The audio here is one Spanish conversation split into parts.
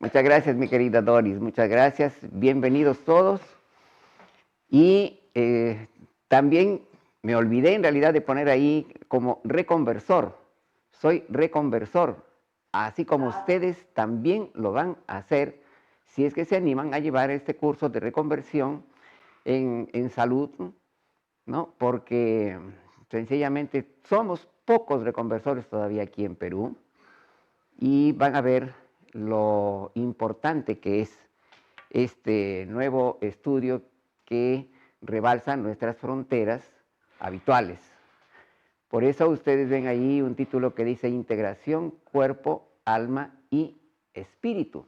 Muchas gracias, mi querida Doris. Muchas gracias. Bienvenidos todos. Y también me olvidé en realidad de poner ahí como reconversor. Soy reconversor. Así como ustedes también lo van a hacer si es que se animan a llevar este curso de reconversión en salud, ¿no? Porque sencillamente somos pocos reconversores todavía aquí en Perú y van a ver lo importante que es este nuevo estudio que rebalsa nuestras fronteras habituales. Por eso ustedes ven ahí un título que dice Integración, Cuerpo, Alma y Espíritu.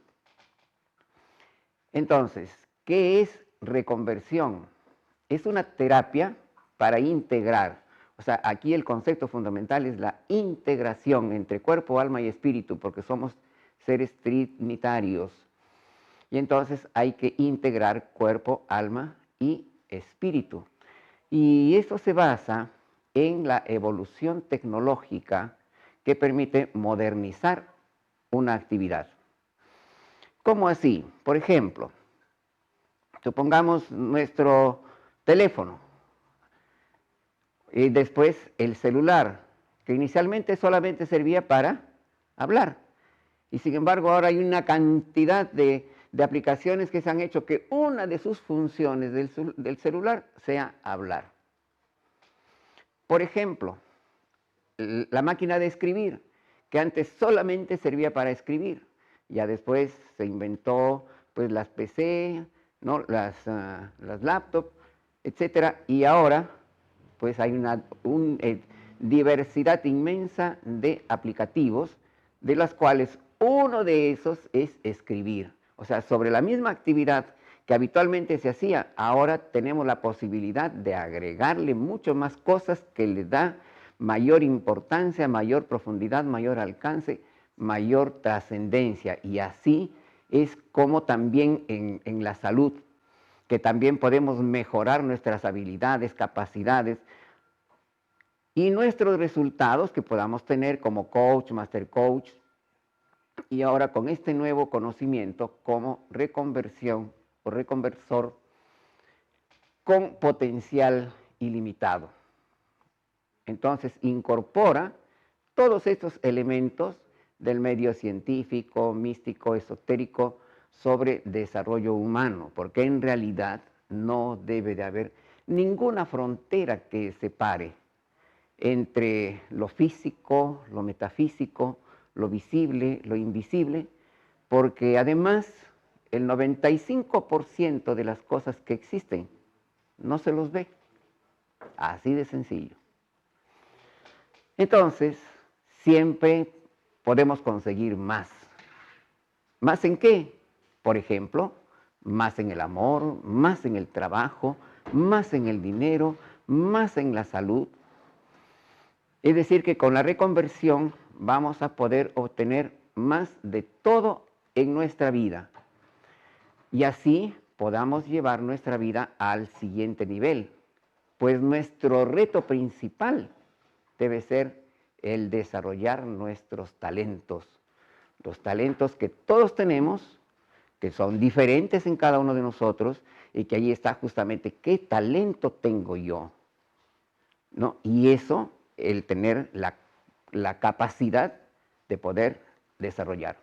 Entonces, ¿qué es reconversión? Es una terapia para integrar. O sea, aquí el concepto fundamental es la integración entre cuerpo, alma y espíritu, porque somos seres trinitarios. Y entonces hay que integrar cuerpo, alma y espíritu. Y esto se basa en la evolución tecnológica que permite modernizar una actividad. ¿Cómo así? Por ejemplo, supongamos nuestro teléfono y después el celular, que inicialmente solamente servía para hablar. Y sin embargo ahora hay una cantidad de aplicaciones que se han hecho que una de sus funciones del celular sea hablar. Por ejemplo, la máquina de escribir, que antes solamente servía para escribir. Ya después se inventó pues las PC, ¿no? las laptops, etcétera, y ahora pues hay una diversidad inmensa de aplicativos, de las cuales uno de esos es escribir. O sea, sobre la misma actividad que habitualmente se hacía, ahora tenemos la posibilidad de agregarle mucho más cosas que le da mayor importancia, mayor profundidad, mayor alcance, mayor trascendencia. Y así es como también en la salud, que también podemos mejorar nuestras habilidades, capacidades y nuestros resultados que podamos tener como coach, master coach, y ahora con este nuevo conocimiento como reconversión o reconversor con potencial ilimitado. Entonces incorpora todos estos elementos del medio científico, místico, esotérico sobre desarrollo humano, porque en realidad no debe de haber ninguna frontera que separe entre lo físico, lo metafísico, lo visible, lo invisible, porque además el 95% de las cosas que existen no se los ve, así de sencillo. Entonces, siempre podemos conseguir más. ¿Más en qué? Por ejemplo, más en el amor, más en el trabajo, más en el dinero, más en la salud. Es decir, que con la reconversión vamos a poder obtener más de todo en nuestra vida. Y así podamos llevar nuestra vida al siguiente nivel. Pues nuestro reto principal debe ser el desarrollar nuestros talentos. Los talentos que todos tenemos, que son diferentes en cada uno de nosotros, y que ahí está justamente qué talento tengo yo, ¿no? Y eso, el tener la capacidad de poder desarrollar.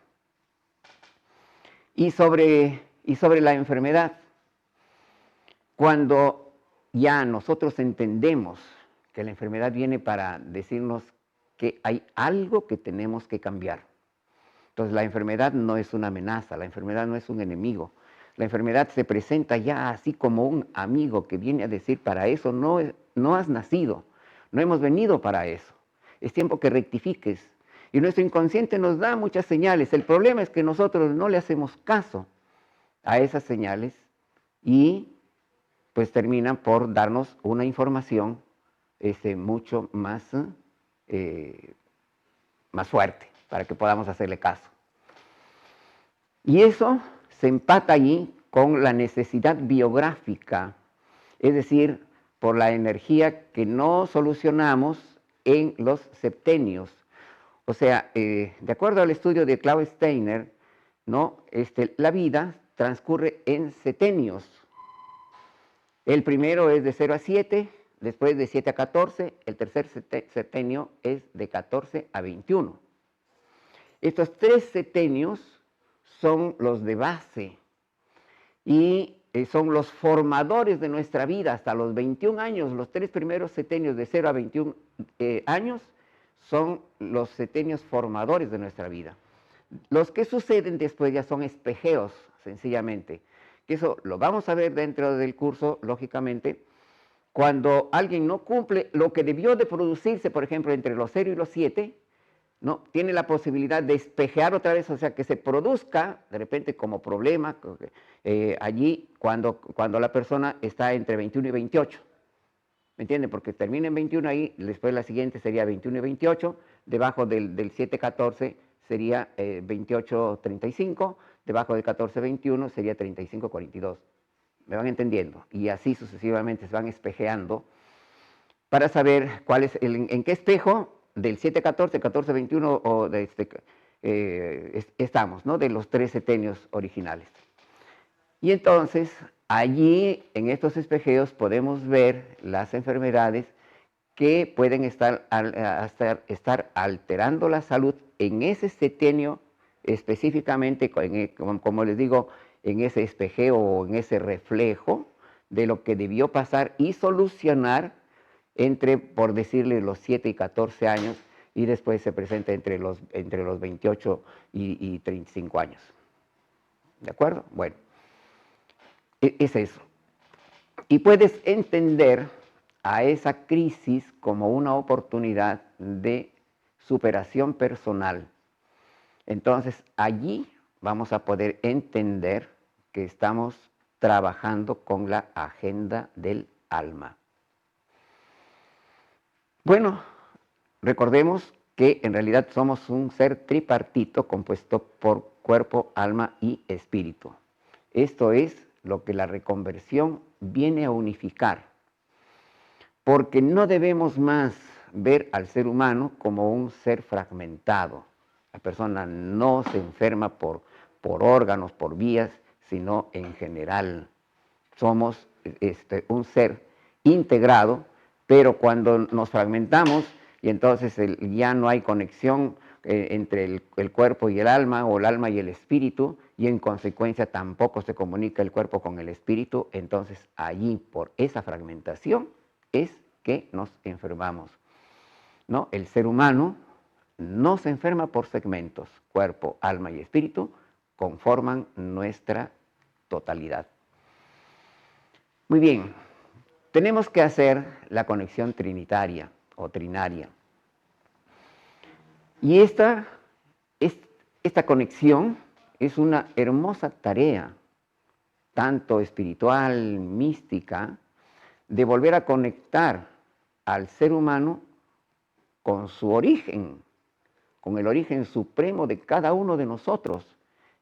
Y sobre la enfermedad, cuando ya nosotros entendemos que la enfermedad viene para decirnos que hay algo que tenemos que cambiar. Entonces la enfermedad no es una amenaza, la enfermedad no es un enemigo. La enfermedad se presenta ya así como un amigo que viene a decir, para eso no has nacido, no hemos venido para eso. Es tiempo que rectifiques. Y nuestro inconsciente nos da muchas señales. El problema es que nosotros no le hacemos caso a esas señales y pues terminan por darnos una información mucho más, más fuerte para que podamos hacerle caso. Y eso se empata allí con la necesidad biográfica, es decir, por la energía que no solucionamos en los septenios. O sea, de acuerdo al estudio de Klaus Steiner, ¿no? La vida transcurre en setenios. El primero es de 0 a 7, después de 7 a 14, el tercer setenio es de 14 a 21. Estos 3 setenios son los de base y son los formadores de nuestra vida hasta los 21 años. Los 3 primeros setenios de 0 a 21 años son los setenios formadores de nuestra vida. Los que suceden después ya son espejeos, sencillamente. Que eso lo vamos a ver dentro del curso, lógicamente. Cuando alguien no cumple lo que debió de producirse, por ejemplo, entre los 0 y los 7, ¿no? Tiene la posibilidad de espejear otra vez, o sea, que se produzca de repente como problema allí cuando la persona está entre 21 y 28. ¿Me entienden? Porque termina en 21 ahí, después la siguiente sería 21 y 28, debajo del 7-14 sería 28-35, debajo del 14-21 sería 35-42. ¿Me van entendiendo? Y así sucesivamente se van espejeando para saber cuál es en qué espejo del 7-14, 14-21 o de estamos, ¿no? De los 3 setenios originales. Y entonces, allí, en estos espejeos, podemos ver las enfermedades que pueden estar alterando la salud en ese setenio, específicamente, como les digo, en ese espejeo o en ese reflejo de lo que debió pasar y solucionar entre, por decirle, los 7 y 14 años, y después se presenta entre los 28 y 35 años. ¿De acuerdo? Bueno, es eso. Y puedes entender a esa crisis como una oportunidad de superación personal. Entonces, allí vamos a poder entender que estamos trabajando con la agenda del alma. Bueno, recordemos que en realidad somos un ser tripartito compuesto por cuerpo, alma y espíritu. Esto es lo que la reconversión viene a unificar, porque no debemos más ver al ser humano como un ser fragmentado. La persona no se enferma por órganos, por vías, sino en general. Somos un ser integrado, pero cuando nos fragmentamos y entonces ya no hay conexión entre el cuerpo y el alma, o el alma y el espíritu, y en consecuencia tampoco se comunica el cuerpo con el espíritu, entonces allí por esa fragmentación es que nos enfermamos, ¿no? El ser humano no se enferma por segmentos, cuerpo, alma y espíritu conforman nuestra totalidad. Muy bien, tenemos que hacer la conexión trinitaria o trinaria. Y esta conexión es una hermosa tarea, tanto espiritual, mística, de volver a conectar al ser humano con su origen, con el origen supremo de cada uno de nosotros.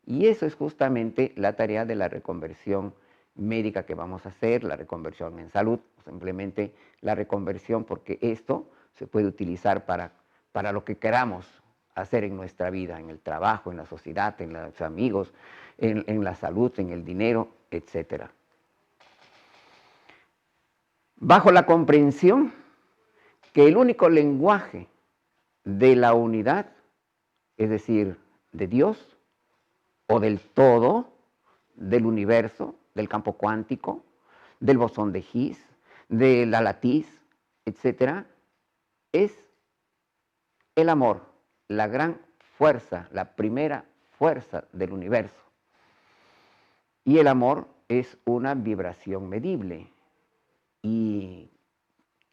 Y eso es justamente la tarea de la reconversión médica que vamos a hacer, la reconversión en salud, simplemente la reconversión, porque esto se puede utilizar para lo que queramos hacer en nuestra vida, en el trabajo, en la sociedad, en los amigos, en la salud, en el dinero, etc. Bajo la comprensión que el único lenguaje de la unidad, es decir, de Dios o del todo, del universo, del campo cuántico, del bosón de Higgs, de la latiz, etc., es el amor, la gran fuerza, la primera fuerza del universo. Y el amor es una vibración medible. Y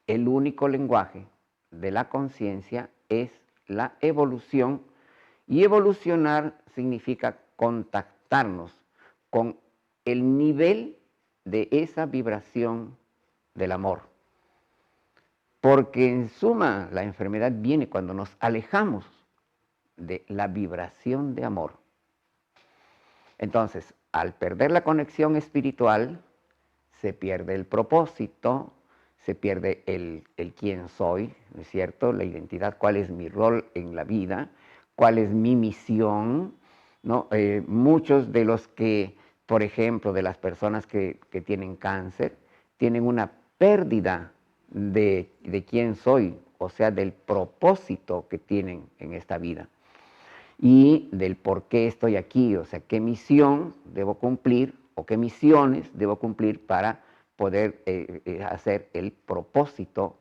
el único lenguaje de la conciencia es la evolución, y evolucionar significa contactarnos con el nivel de esa vibración del amor. Porque en suma la enfermedad viene cuando nos alejamos de la vibración de amor. Entonces, al perder la conexión espiritual, se pierde el propósito, se pierde el quién soy, ¿no es cierto? La identidad, cuál es mi rol en la vida, cuál es mi misión, ¿no? Muchos de los que, por ejemplo, de las personas que tienen cáncer, tienen una pérdida de quién soy, o sea, del propósito que tienen en esta vida y del por qué estoy aquí, o sea, qué misión debo cumplir o qué misiones debo cumplir para poder hacer el propósito,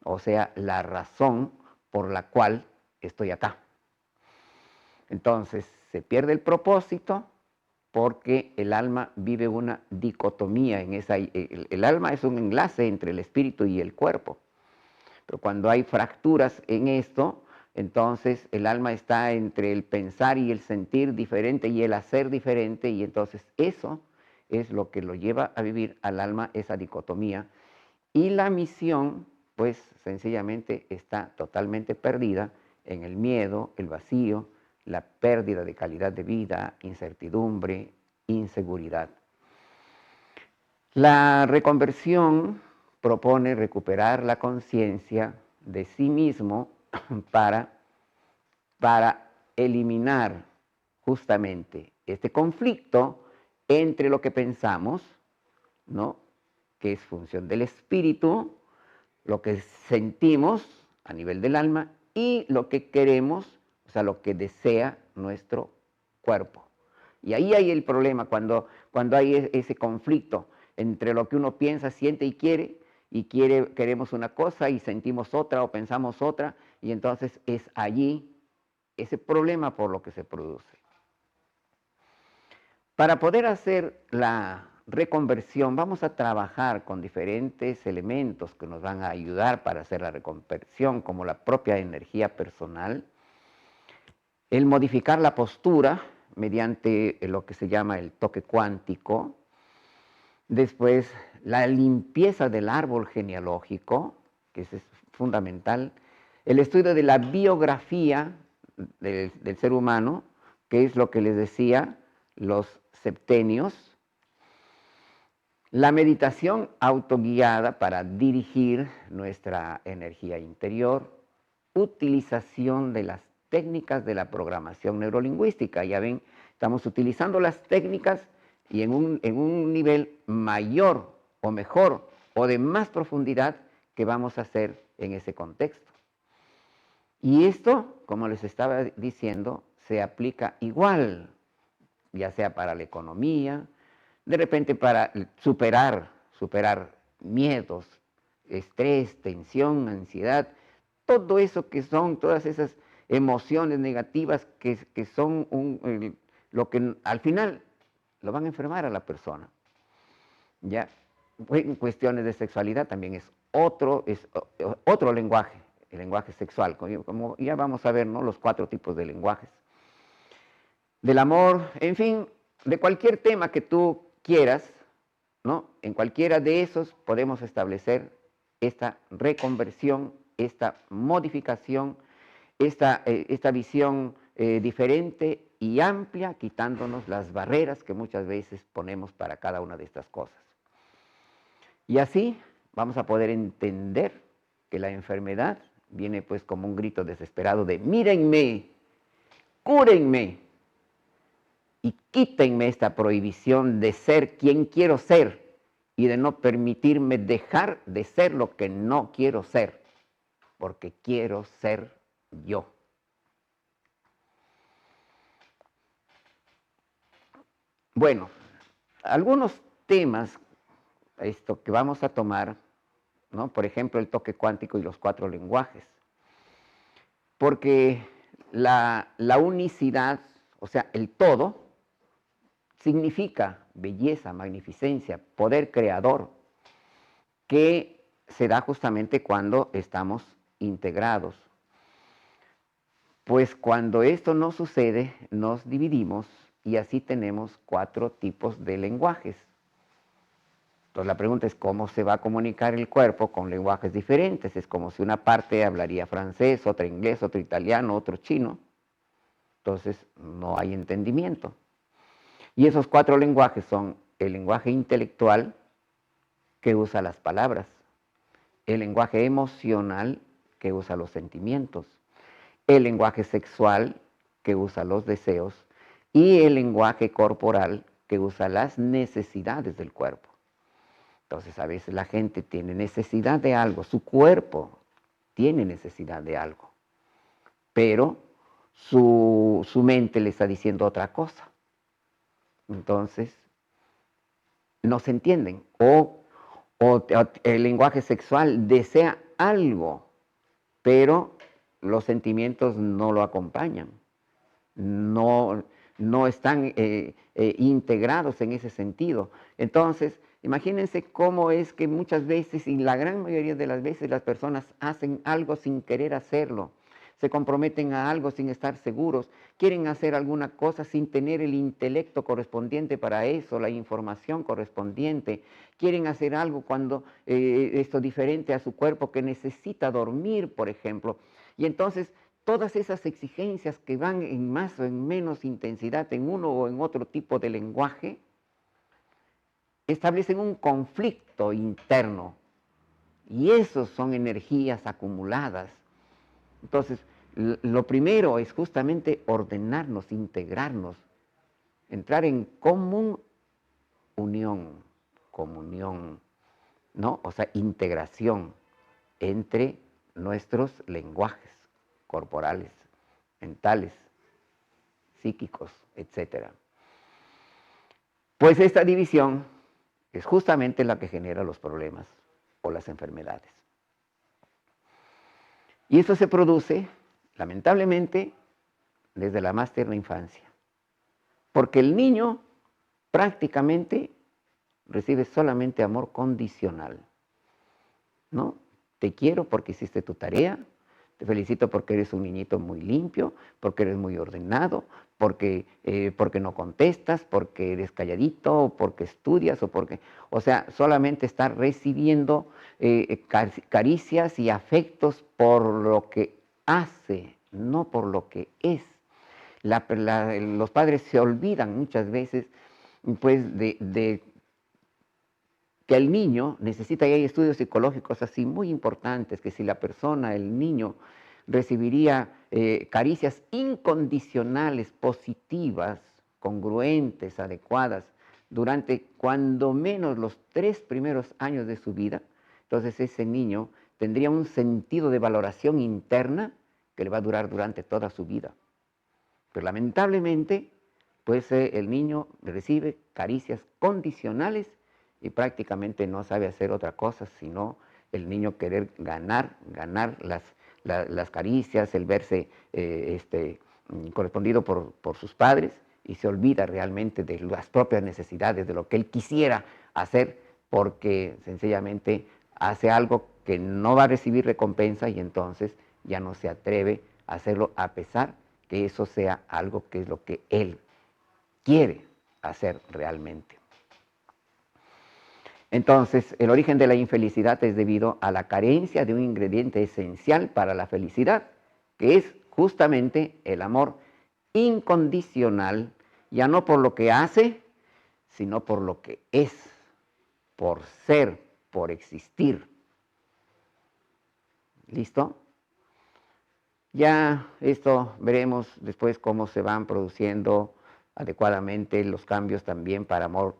o sea, la razón por la cual estoy acá. Entonces, se pierde el propósito porque el alma vive una dicotomía en esa. El alma es un enlace entre el espíritu y el cuerpo. Pero cuando hay fracturas en esto, entonces el alma está entre el pensar y el sentir diferente y el hacer diferente, y entonces eso es lo que lo lleva a vivir al alma esa dicotomía. Y la misión, pues sencillamente está totalmente perdida en el miedo, el vacío, la pérdida de calidad de vida, incertidumbre, inseguridad. La reconversión propone recuperar la conciencia de sí mismo para eliminar justamente este conflicto entre lo que pensamos, ¿no?, que es función del espíritu, lo que sentimos a nivel del alma y lo que queremos, o sea, lo que desea nuestro cuerpo. Y ahí hay el problema, cuando hay ese conflicto entre lo que uno piensa, siente y queremos una cosa y sentimos otra o pensamos otra, y entonces es allí ese problema por lo que se produce. Para poder hacer la reconversión vamos a trabajar con diferentes elementos que nos van a ayudar para hacer la reconversión, como la propia energía personal, el modificar la postura mediante lo que se llama el toque cuántico, después la limpieza del árbol genealógico, que es fundamental, el estudio de la biografía del ser humano, que es lo que les decía, los septenios, la meditación autoguiada para dirigir nuestra energía interior, utilización de las técnicas de la programación neurolingüística. Ya ven, estamos utilizando las técnicas y en un nivel mayor o mejor o de más profundidad que vamos a hacer en ese contexto. Y esto, como les estaba diciendo, se aplica igual, ya sea para la economía, de repente para superar miedos, estrés, tensión, ansiedad, todo eso que son, todas esas emociones negativas que son lo que al final lo van a enfermar a la persona. Ya, en cuestiones de sexualidad también es otro lenguaje, el lenguaje sexual, como ya vamos a ver, ¿no?, los 4 tipos de lenguajes. Del amor, en fin, de cualquier tema que tú quieras, ¿no?, en cualquiera de esos podemos establecer esta reconversión, esta modificación, esta visión diferente y amplia, quitándonos las barreras que muchas veces ponemos para cada una de estas cosas. Y así vamos a poder entender que la enfermedad viene pues como un grito desesperado de mírenme, cúrenme y quítenme esta prohibición de ser quien quiero ser y de no permitirme dejar de ser lo que no quiero ser, porque quiero ser yo. Bueno, algunos temas que vamos a tomar, ¿no?, por ejemplo, el toque cuántico y los 4 lenguajes, porque la unicidad, o sea, el todo, significa belleza, magnificencia, poder creador, que se da justamente cuando estamos integrados. Pues cuando esto no sucede, nos dividimos y así tenemos 4 tipos de lenguajes. Entonces la pregunta es, ¿cómo se va a comunicar el cuerpo con lenguajes diferentes? Es como si una parte hablaría francés, otra inglés, otro italiano, otro chino. Entonces no hay entendimiento. Y esos 4 lenguajes son el lenguaje intelectual, que usa las palabras, el lenguaje emocional, que usa los sentimientos, el lenguaje sexual, que usa los deseos, y el lenguaje corporal que usa las necesidades del cuerpo. Entonces a veces la gente tiene necesidad de algo, su cuerpo tiene necesidad de algo, pero su mente le está diciendo otra cosa. Entonces no se entienden, o el lenguaje sexual desea algo, pero los sentimientos no lo acompañan, no están integrados en ese sentido. Entonces, imagínense cómo es que muchas veces, y la gran mayoría de las veces, las personas hacen algo sin querer hacerlo, se comprometen a algo sin estar seguros, quieren hacer alguna cosa sin tener el intelecto correspondiente para eso, la información correspondiente, quieren hacer algo cuando esto diferente a su cuerpo que necesita dormir, por ejemplo, y entonces todas esas exigencias que van en más o en menos intensidad en uno o en otro tipo de lenguaje, establecen un conflicto interno, y esos son energías acumuladas. Entonces, lo primero es justamente ordenarnos, integrarnos, entrar en comunión, ¿no? O sea, integración entre nuestros lenguajes corporales, mentales, psíquicos, etc. Pues esta división es justamente la que genera los problemas o las enfermedades. Y eso se produce, lamentablemente, desde la más tierna infancia. Porque el niño prácticamente recibe solamente amor condicional, ¿no? Te quiero porque hiciste tu tarea, te felicito porque eres un niñito muy limpio, porque eres muy ordenado, porque no contestas, porque eres calladito, porque estudias, o sea, solamente estar recibiendo caricias y afectos por lo que hace, no por lo que es. Los padres se olvidan muchas veces, pues, de que el niño necesita, y hay estudios psicológicos así muy importantes, que si la persona, el niño, recibiría caricias incondicionales, positivas, congruentes, adecuadas, durante cuando menos los 3 primeros años de su vida, entonces ese niño tendría un sentido de valoración interna que le va a durar durante toda su vida. Pero lamentablemente, pues el niño recibe caricias condicionales y prácticamente no sabe hacer otra cosa sino el niño querer ganar las caricias, el verse correspondido por sus padres, y se olvida realmente de las propias necesidades, de lo que él quisiera hacer, porque sencillamente hace algo que no va a recibir recompensa y entonces ya no se atreve a hacerlo, a pesar que eso sea algo que es lo que él quiere hacer realmente. Entonces, el origen de la infelicidad es debido a la carencia de un ingrediente esencial para la felicidad, que es justamente el amor incondicional, ya no por lo que hace, sino por lo que es, por ser, por existir. ¿Listo? Ya esto veremos después cómo se van produciendo adecuadamente los cambios también para amor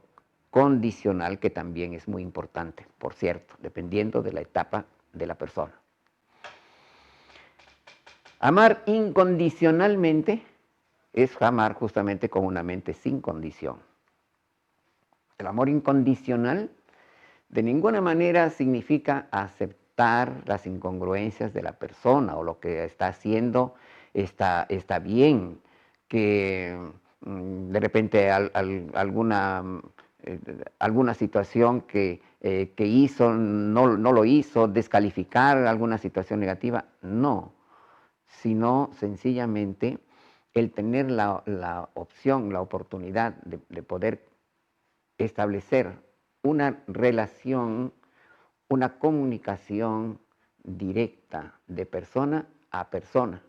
condicional, que también es muy importante, por cierto, dependiendo de la etapa de la persona. Amar incondicionalmente es amar justamente con una mente sin condición. El amor incondicional de ninguna manera significa aceptar las incongruencias de la persona, o lo que está haciendo está bien, que de repente alguna situación que hizo no lo hizo, descalificar alguna situación negativa, no, sino sencillamente el tener la opción, la oportunidad de poder establecer una relación, una comunicación directa de persona a persona,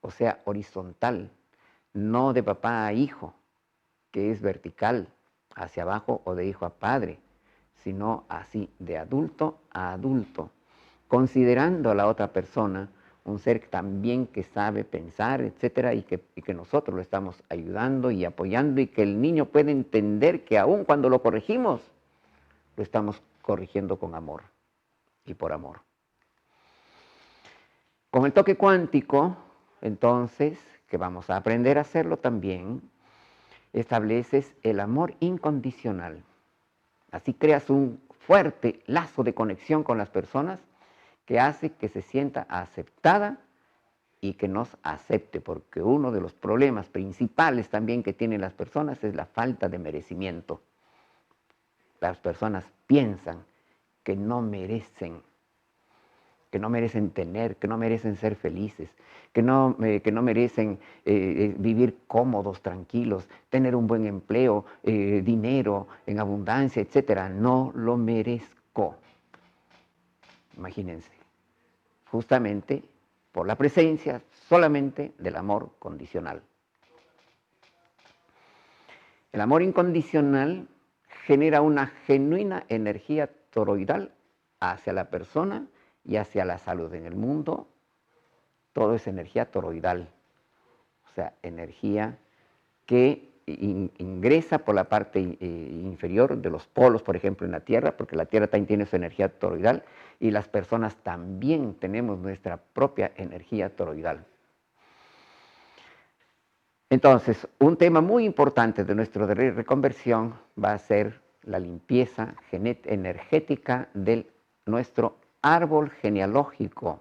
o sea, horizontal, no de papá a hijo, que es vertical, hacia abajo, o de hijo a padre, sino así, de adulto a adulto, considerando a la otra persona un ser también que sabe pensar, etcétera, y que nosotros lo estamos ayudando y apoyando, y que el niño puede entender que aun cuando lo corregimos, lo estamos corrigiendo con amor y por amor. Con el toque cuántico, entonces, que vamos a aprender a hacerlo también, estableces el amor incondicional. Así creas un fuerte lazo de conexión con las personas que hace que se sienta aceptada y que nos acepte, porque uno de los problemas principales también que tienen las personas es la falta de merecimiento. Las personas piensan que no merecen tener, que no merecen ser felices, que no merecen vivir cómodos, tranquilos, tener un buen empleo, dinero en abundancia, etcétera. No lo merezco. Imagínense, justamente por la presencia solamente del amor condicional. El amor incondicional genera una genuina energía toroidal hacia la persona y hacia la salud. En el mundo todo es energía toroidal, o sea, energía que ingresa por la parte inferior de los polos, por ejemplo, en la Tierra, porque la Tierra también tiene su energía toroidal, y las personas también tenemos nuestra propia energía toroidal. Entonces, un tema muy importante de nuestro de reconversión va a ser la limpieza energética de nuestro árbol genealógico,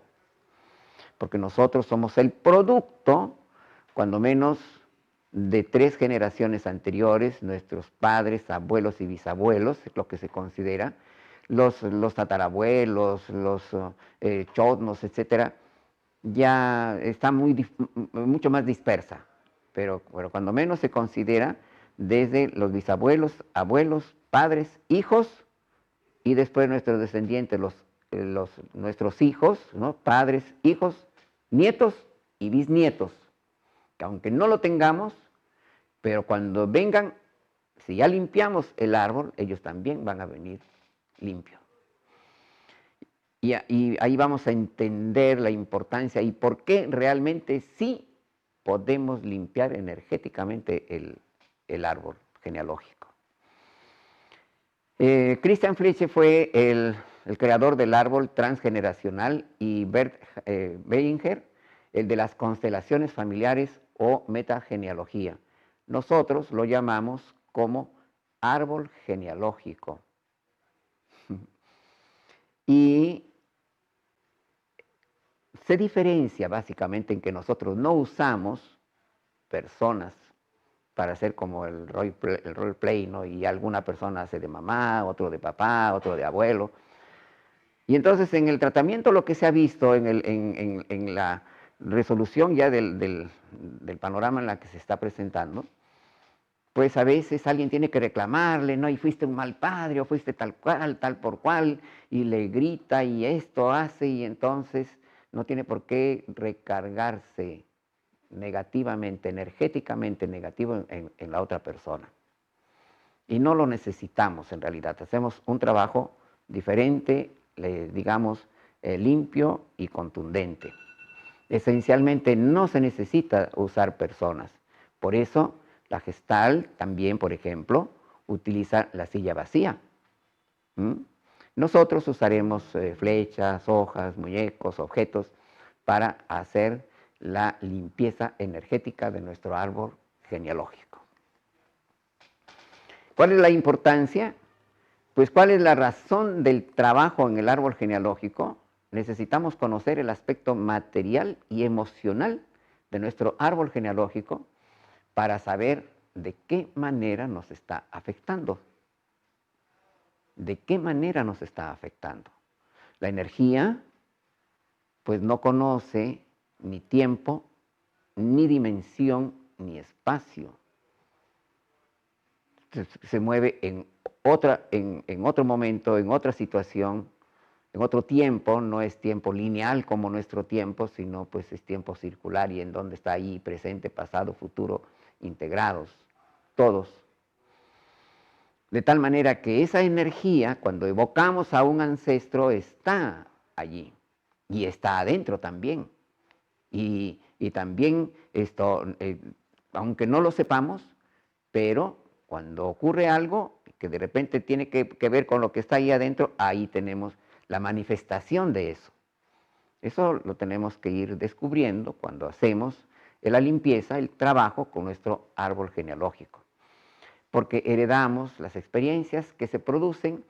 porque nosotros somos el producto, cuando menos, de 3 generaciones anteriores, nuestros padres, abuelos y bisabuelos, lo que se considera, los tatarabuelos, los chotnos, etcétera, ya está mucho más dispersa, pero cuando menos se considera desde los bisabuelos, abuelos, padres, hijos, y después nuestros descendientes, nuestros hijos, ¿no? Padres, hijos, nietos y bisnietos, que aunque no lo tengamos, pero cuando vengan, si ya limpiamos el árbol, ellos también van a venir limpios. Y ahí vamos a entender la importancia y por qué realmente sí podemos limpiar energéticamente el árbol genealógico. Christian Fleche fue el creador del árbol transgeneracional, y Bert Bellinger, el de las constelaciones familiares o metagenealogía. Nosotros lo llamamos como árbol genealógico. Y se diferencia básicamente en que nosotros no usamos personas para hacer como el roleplay, ¿no? Y alguna persona hace de mamá, otro de papá, otro de abuelo. Y entonces en el tratamiento lo que se ha visto en la resolución ya del panorama en la que se está presentando, pues a veces alguien tiene que reclamarle, ¿no? Y fuiste un mal padre, o fuiste tal cual, tal por cual, y le grita y esto hace, y entonces no tiene por qué recargarse negativamente, energéticamente negativo en la otra persona. Y no lo necesitamos en realidad, hacemos un trabajo diferente, digamos, limpio y contundente. Esencialmente no se necesita usar personas, por eso la Gestalt también, por ejemplo, utiliza la silla vacía. Nosotros usaremos flechas, hojas, muñecos, objetos para hacer la limpieza energética de nuestro árbol genealógico. ¿Cuál es la importancia? Pues, ¿cuál es la razón del trabajo en el árbol genealógico? Necesitamos conocer el aspecto material y emocional de nuestro árbol genealógico para saber de qué manera nos está afectando. ¿De qué manera nos está afectando? La energía, pues no conoce ni tiempo, ni dimensión, ni espacio. Se mueve en otro momento, en otra situación, en otro tiempo. No es tiempo lineal como nuestro tiempo, sino pues es tiempo circular, y en donde está ahí presente, pasado, futuro, integrados, todos. De tal manera que esa energía, cuando evocamos a un ancestro, está allí y está adentro también. Y también esto, aunque no lo sepamos, pero cuando ocurre algo que de repente tiene que ver con lo que está ahí adentro, ahí tenemos la manifestación de eso. Eso lo tenemos que ir descubriendo cuando hacemos la limpieza, el trabajo con nuestro árbol genealógico. Porque heredamos las experiencias que se producen,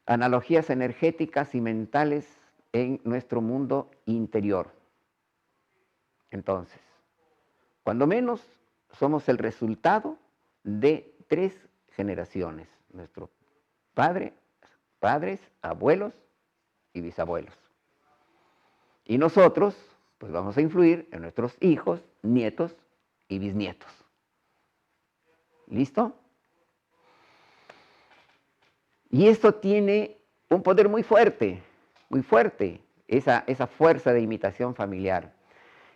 analogías energéticas y mentales en nuestro mundo interior. Entonces, cuando menos, somos el resultado de 3 generaciones. Nuestro padres, abuelos y bisabuelos. Y nosotros, pues vamos a influir en nuestros hijos, nietos y bisnietos. ¿Listo? Y esto tiene un poder muy fuerte, esa fuerza de imitación familiar.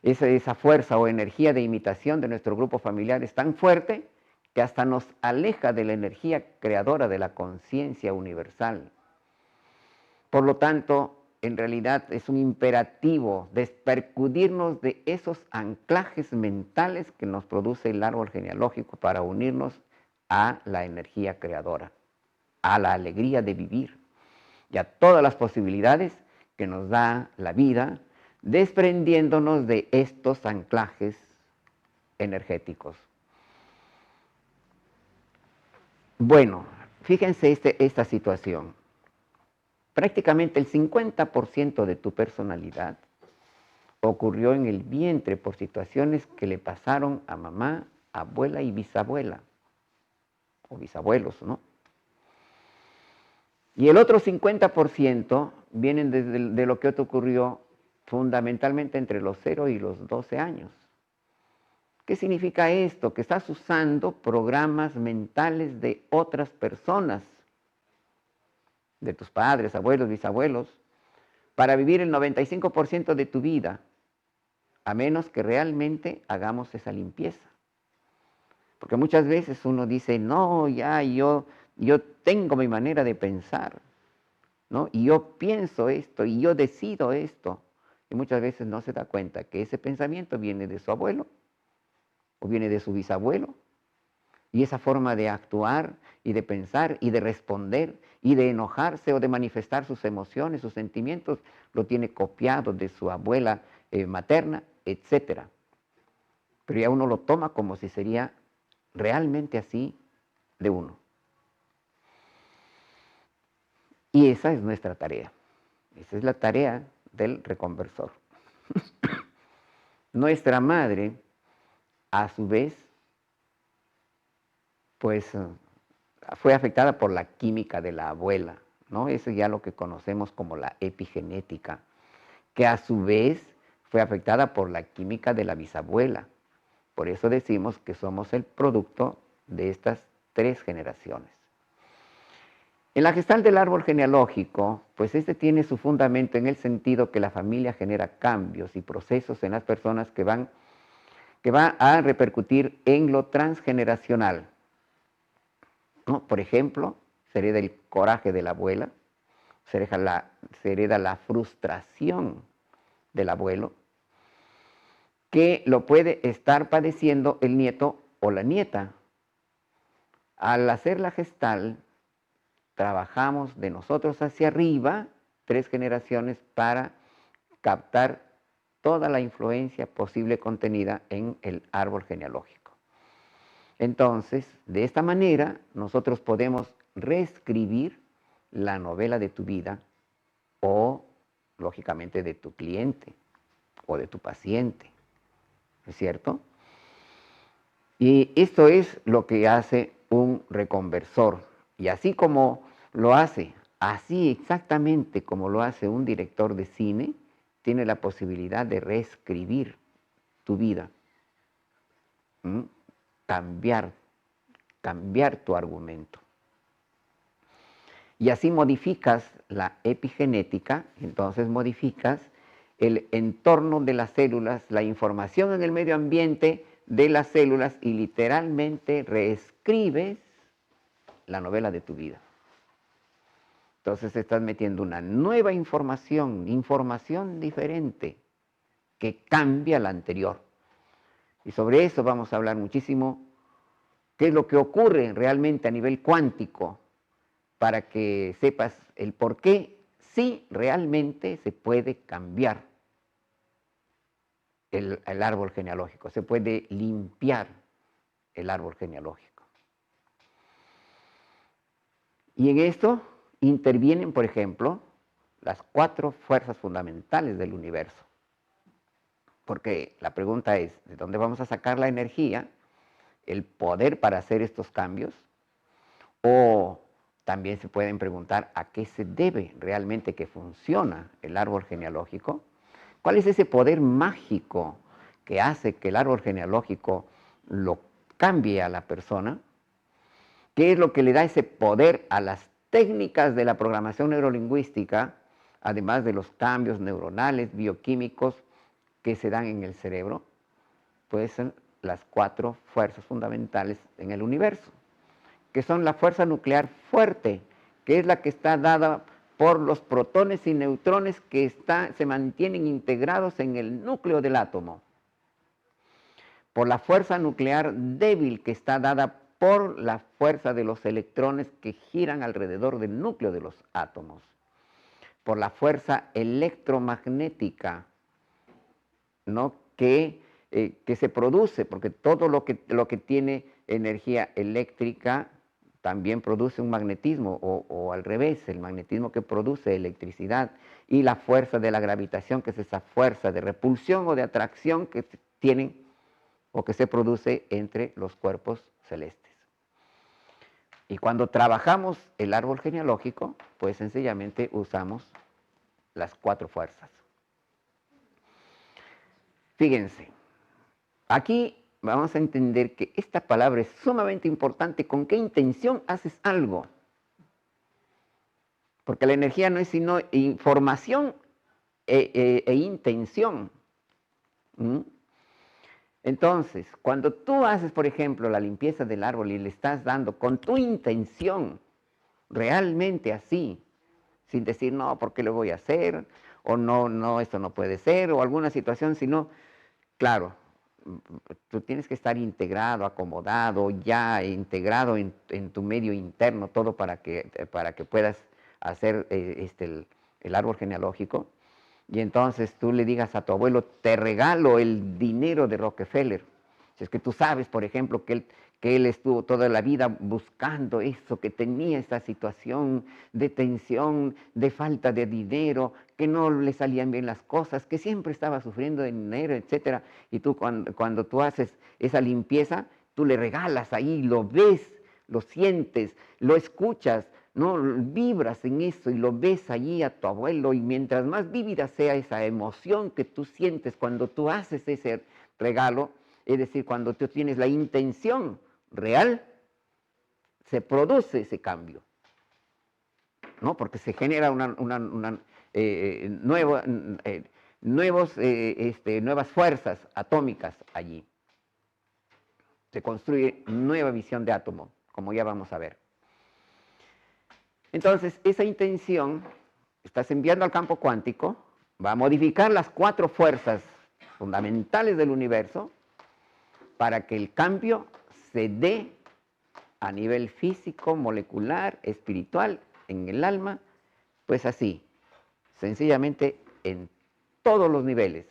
Esa fuerza o energía de imitación de nuestro grupo familiar es tan fuerte que hasta nos aleja de la energía creadora de la conciencia universal. Por lo tanto, en realidad es un imperativo despercudirnos de esos anclajes mentales que nos produce el árbol genealógico para unirnos a la energía creadora, a la alegría de vivir y a todas las posibilidades que nos da la vida, desprendiéndonos de estos anclajes energéticos. Bueno, fíjense esta situación. Prácticamente el 50% de tu personalidad ocurrió en el vientre por situaciones que le pasaron a mamá, abuela y bisabuela, o bisabuelos, ¿no? Y el otro 50% vienen de lo que te ocurrió fundamentalmente entre los 0 y los 12 años. ¿Qué significa esto? Que estás usando programas mentales de otras personas, de tus padres, abuelos, bisabuelos, para vivir el 95% de tu vida, a menos que realmente hagamos esa limpieza. Porque muchas veces uno dice, no, ya yo tengo mi manera de pensar, ¿no? Y yo pienso esto, y yo decido esto. Y muchas veces no se da cuenta que ese pensamiento viene de su abuelo, o viene de su bisabuelo, y esa forma de actuar, y de pensar, y de responder, y de enojarse, o de manifestar sus emociones, sus sentimientos, lo tiene copiado de su abuela materna, etc. Pero ya uno lo toma como si sería realmente así de uno. Y esa es nuestra tarea. Esa es la tarea del reconversor. Nuestra madre, a su vez, pues fue afectada por la química de la abuela, ¿no? Eso ya lo que conocemos como la epigenética, que a su vez fue afectada por la química de la bisabuela. Por eso decimos que somos el producto de estas 3 generaciones. En la gestal del árbol genealógico, pues este tiene su fundamento en el sentido que la familia genera cambios y procesos en las personas que va a repercutir en lo transgeneracional, ¿no? Por ejemplo, se hereda el coraje de la abuela, se hereda la frustración del abuelo, que lo puede estar padeciendo el nieto o la nieta. Al hacer la gestal, trabajamos de nosotros hacia arriba 3 generaciones para captar toda la influencia posible contenida en el árbol genealógico. Entonces, de esta manera, nosotros podemos reescribir la novela de tu vida o, lógicamente, de tu cliente o de tu paciente, ¿no es cierto? Y esto es lo que hace un reconversor. Y así como lo hace, así exactamente como lo hace un director de cine, tiene la posibilidad de reescribir tu vida. Cambiar tu argumento. Y así modificas la epigenética, entonces modificas el entorno de las células, la información en el medio ambiente de las células y literalmente reescribes la novela de tu vida. Entonces estás metiendo una nueva información diferente que cambia la anterior. Y sobre eso vamos a hablar muchísimo, qué es lo que ocurre realmente a nivel cuántico, para que sepas el por qué sí realmente se puede cambiar el árbol genealógico, se puede limpiar el árbol genealógico. Y en esto intervienen, por ejemplo, las 4 fuerzas fundamentales del universo. Porque la pregunta es, ¿de dónde vamos a sacar la energía, el poder para hacer estos cambios? O también se pueden preguntar a qué se debe realmente que funciona el árbol genealógico. ¿Cuál es ese poder mágico que hace que el árbol genealógico lo cambie a la persona? ¿Qué es lo que le da ese poder a las técnicas de la programación neurolingüística, además de los cambios neuronales, bioquímicos que se dan en el cerebro? Pues son las 4 fuerzas fundamentales en el universo, que son la fuerza nuclear fuerte, que es la que está dada por los protones y neutrones que se mantienen integrados en el núcleo del átomo, por la fuerza nuclear débil, que está dada por la fuerza de los electrones que giran alrededor del núcleo de los átomos, por la fuerza electromagnética, ¿no? que se produce, porque todo lo que tiene energía eléctrica también produce un magnetismo, o al revés, el magnetismo que produce electricidad, y la fuerza de la gravitación, que es esa fuerza de repulsión o de atracción que tienen o que se produce entre los cuerpos celestes. Y cuando trabajamos el árbol genealógico, pues sencillamente usamos las 4 fuerzas. Fíjense, aquí vamos a entender que esta palabra es sumamente importante. ¿Con qué intención haces algo? Porque la energía no es sino información e intención. Entonces, cuando tú haces, por ejemplo, la limpieza del árbol y le estás dando con tu intención, realmente así, sin decir, no, ¿por qué lo voy a hacer? O no, esto no puede ser, o alguna situación, sino, claro, tú tienes que estar integrado, acomodado, ya integrado en tu medio interno, todo para que puedas hacer el árbol genealógico. Y entonces tú le digas a tu abuelo, te regalo el dinero de Rockefeller. Si es que tú sabes, por ejemplo, que él estuvo toda la vida buscando eso, que tenía esta situación de tensión, de falta de dinero, que no le salían bien las cosas, que siempre estaba sufriendo de dinero, etc. Y tú cuando tú haces esa limpieza, tú le regalas ahí, lo ves, lo sientes, lo escuchas, ¿no? Vibras en eso y lo ves allí a tu abuelo, y mientras más vívida sea esa emoción que tú sientes cuando tú haces ese regalo, es decir, cuando tú tienes la intención real, se produce ese cambio, ¿no? Porque se genera nuevas fuerzas atómicas allí. Se construye nueva visión de átomo, como ya vamos a ver. Entonces, esa intención, estás enviando al campo cuántico, va a modificar las 4 fuerzas fundamentales del universo para que el cambio se dé a nivel físico, molecular, espiritual, en el alma, pues así, sencillamente en todos los niveles.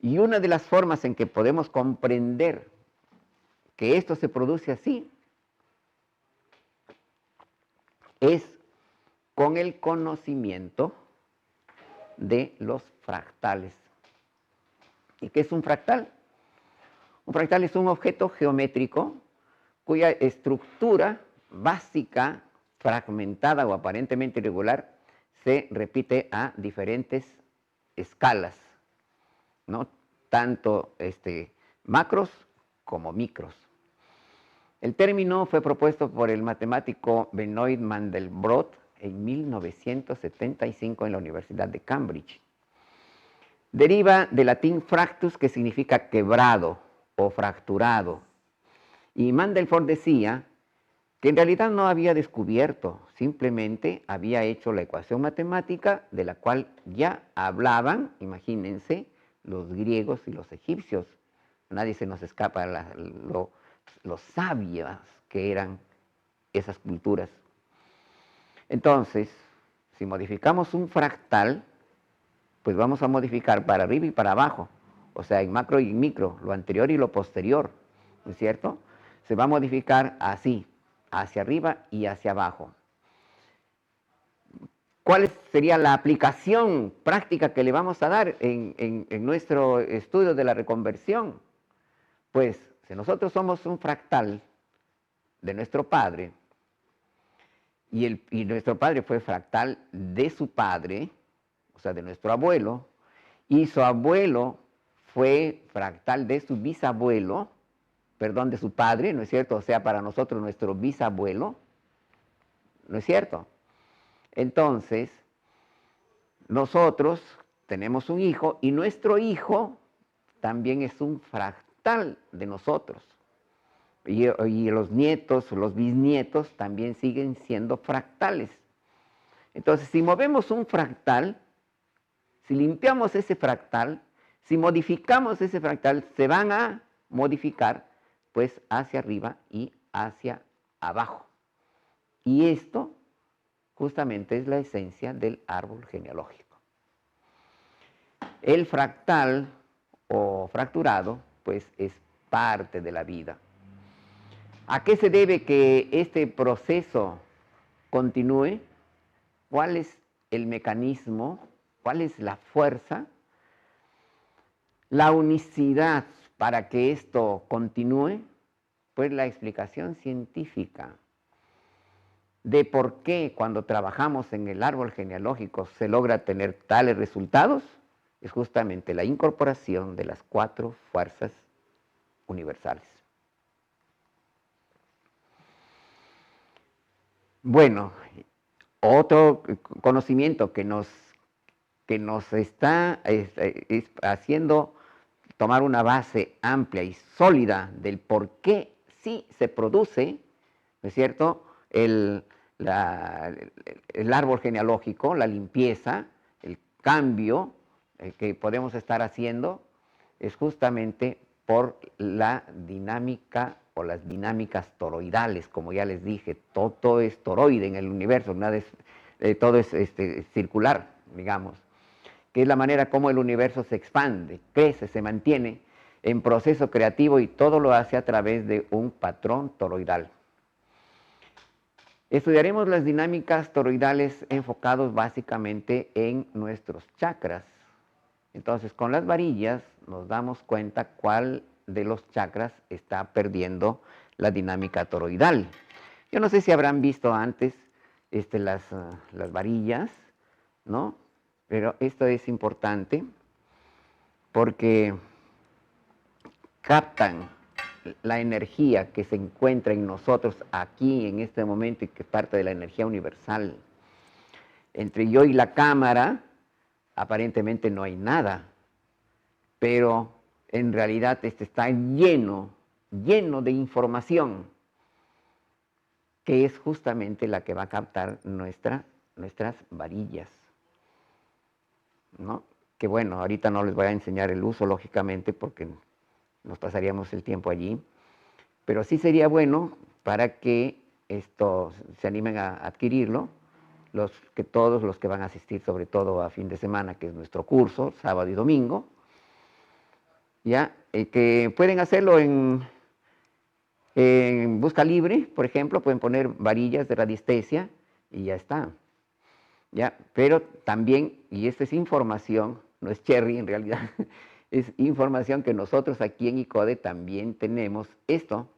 Y una de las formas en que podemos comprender que esto se produce así es con el conocimiento de los fractales. ¿Y qué es un fractal? Un fractal es un objeto geométrico cuya estructura básica, fragmentada o aparentemente irregular, se repite a diferentes escalas, ¿no? Tanto macros como micros. El término fue propuesto por el matemático Benoit Mandelbrot en 1975 en la Universidad de Cambridge. Deriva del latín fractus, que significa quebrado o fracturado. Y Mandelbrot decía que en realidad no había descubierto, simplemente había hecho la ecuación matemática de la cual ya hablaban, imagínense, los griegos y los egipcios. Nadie se nos escapa los sabios que eran esas culturas. Entonces, si modificamos un fractal, pues vamos a modificar para arriba y para abajo, o sea, en macro y en micro, lo anterior y lo posterior, ¿no es cierto? Se va a modificar así, hacia arriba y hacia abajo. ¿Cuál sería la aplicación práctica que le vamos a dar en nuestro estudio de la reconversión? Pues, si nosotros somos un fractal de nuestro padre, y nuestro padre fue fractal de su padre, o sea, de nuestro abuelo, y su abuelo fue fractal de su bisabuelo, perdón, de su padre, ¿no es cierto? O sea, para nosotros nuestro bisabuelo, ¿no es cierto? Entonces, nosotros tenemos un hijo y nuestro hijo también es un fractal de nosotros. Y los nietos, los bisnietos también siguen siendo fractales. Entonces, si movemos un fractal, si limpiamos ese fractal, si modificamos ese fractal, se van a modificar pues hacia arriba y hacia abajo. Y esto justamente es la esencia del árbol genealógico. El fractal o fracturado pues es parte de la vida. ¿A qué se debe que este proceso continúe? ¿Cuál es el mecanismo? ¿Cuál es la fuerza? La unicidad para que esto continúe, pues la explicación científica de por qué cuando trabajamos en el árbol genealógico se logra tener tales resultados, es justamente la incorporación de las 4 fuerzas universales. Bueno, otro conocimiento que nos está haciendo tomar una base amplia y sólida del por qué sí se produce, ¿no es cierto?, el árbol genealógico, la limpieza, el cambio que podemos estar haciendo, es justamente por la dinámica o las dinámicas toroidales, como ya les dije, todo es toroide en el universo, nada es, todo es circular, digamos, que es la manera como el universo se expande, crece, se mantiene en proceso creativo y todo lo hace a través de un patrón toroidal. Estudiaremos las dinámicas toroidales enfocados básicamente en nuestros chakras. Entonces, con las varillas nos damos cuenta cuál de los chakras está perdiendo la dinámica toroidal. Yo no sé si habrán visto antes las varillas, ¿no? Pero esto es importante porque captan la energía que se encuentra en nosotros aquí, en este momento, y que es parte de la energía universal. Entre yo y la cámara, aparentemente no hay nada, pero en realidad está lleno de información, que es justamente la que va a captar nuestras varillas, ¿no? Que bueno, ahorita no les voy a enseñar el uso, lógicamente, porque nos pasaríamos el tiempo allí, pero sí sería bueno para que esto se animen a adquirirlo, todos los que van a asistir, sobre todo a fin de semana, que es nuestro curso, sábado y domingo, ya, que pueden hacerlo en Busca Libre, por ejemplo, pueden poner varillas de radiestesia y ya está. ¿Ya? Pero también, y esta es información, no es cherry en realidad, es información que nosotros aquí en ICODE también tenemos esto,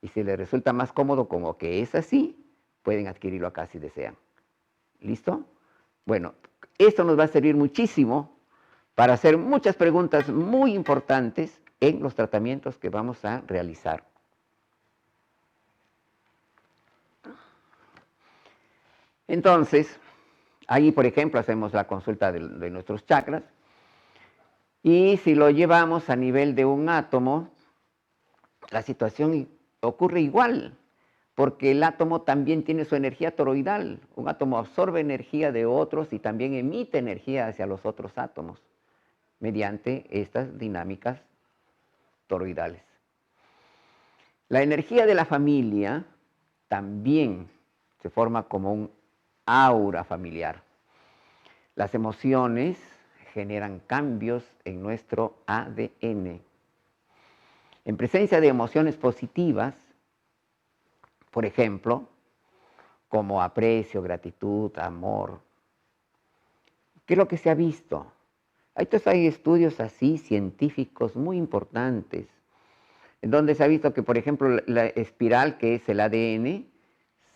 y si les resulta más cómodo como que es así, pueden adquirirlo acá si desean. ¿Listo? Bueno, esto nos va a servir muchísimo para hacer muchas preguntas muy importantes en los tratamientos que vamos a realizar. Entonces, ahí, por ejemplo, hacemos la consulta de nuestros chakras, y si lo llevamos a nivel de un átomo, la situación ocurre igual, porque el átomo también tiene su energía toroidal. Un átomo absorbe energía de otros y también emite energía hacia los otros átomos. mediante estas dinámicas toroidales. La energía de la familia también se forma como un aura familiar. Las emociones generan cambios en nuestro ADN. En presencia de emociones positivas, por ejemplo, como aprecio, gratitud, amor, ¿qué es lo que se ha visto? Hay estudios así científicos muy importantes, en donde se ha visto que, por ejemplo, la espiral, que es el ADN,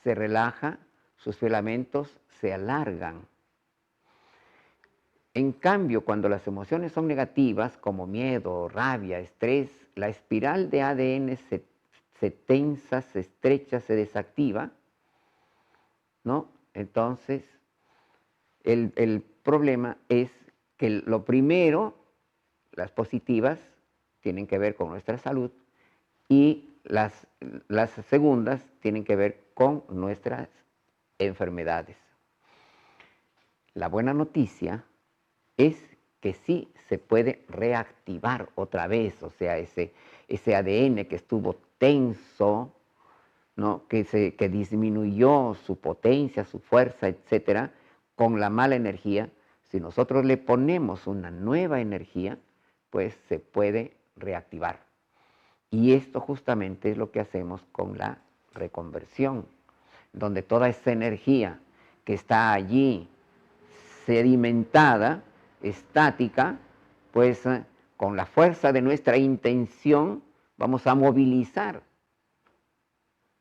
se relaja, sus filamentos se alargan. En cambio, cuando las emociones son negativas, como miedo, rabia, estrés, la espiral de ADN se tensa, se estrecha, se desactiva, ¿no? Entonces, el problema es que lo primero, las positivas, tienen que ver con nuestra salud, y las segundas tienen que ver con nuestras enfermedades. La buena noticia es que sí se puede reactivar otra vez, o sea, ese ADN que estuvo tenso, ¿no? que disminuyó su potencia, su fuerza, etcétera, con la mala energía. Si nosotros le ponemos una nueva energía, pues se puede reactivar. Y esto justamente es lo que hacemos con la reconversión, donde toda esa energía que está allí sedimentada, estática, pues con la fuerza de nuestra intención vamos a movilizar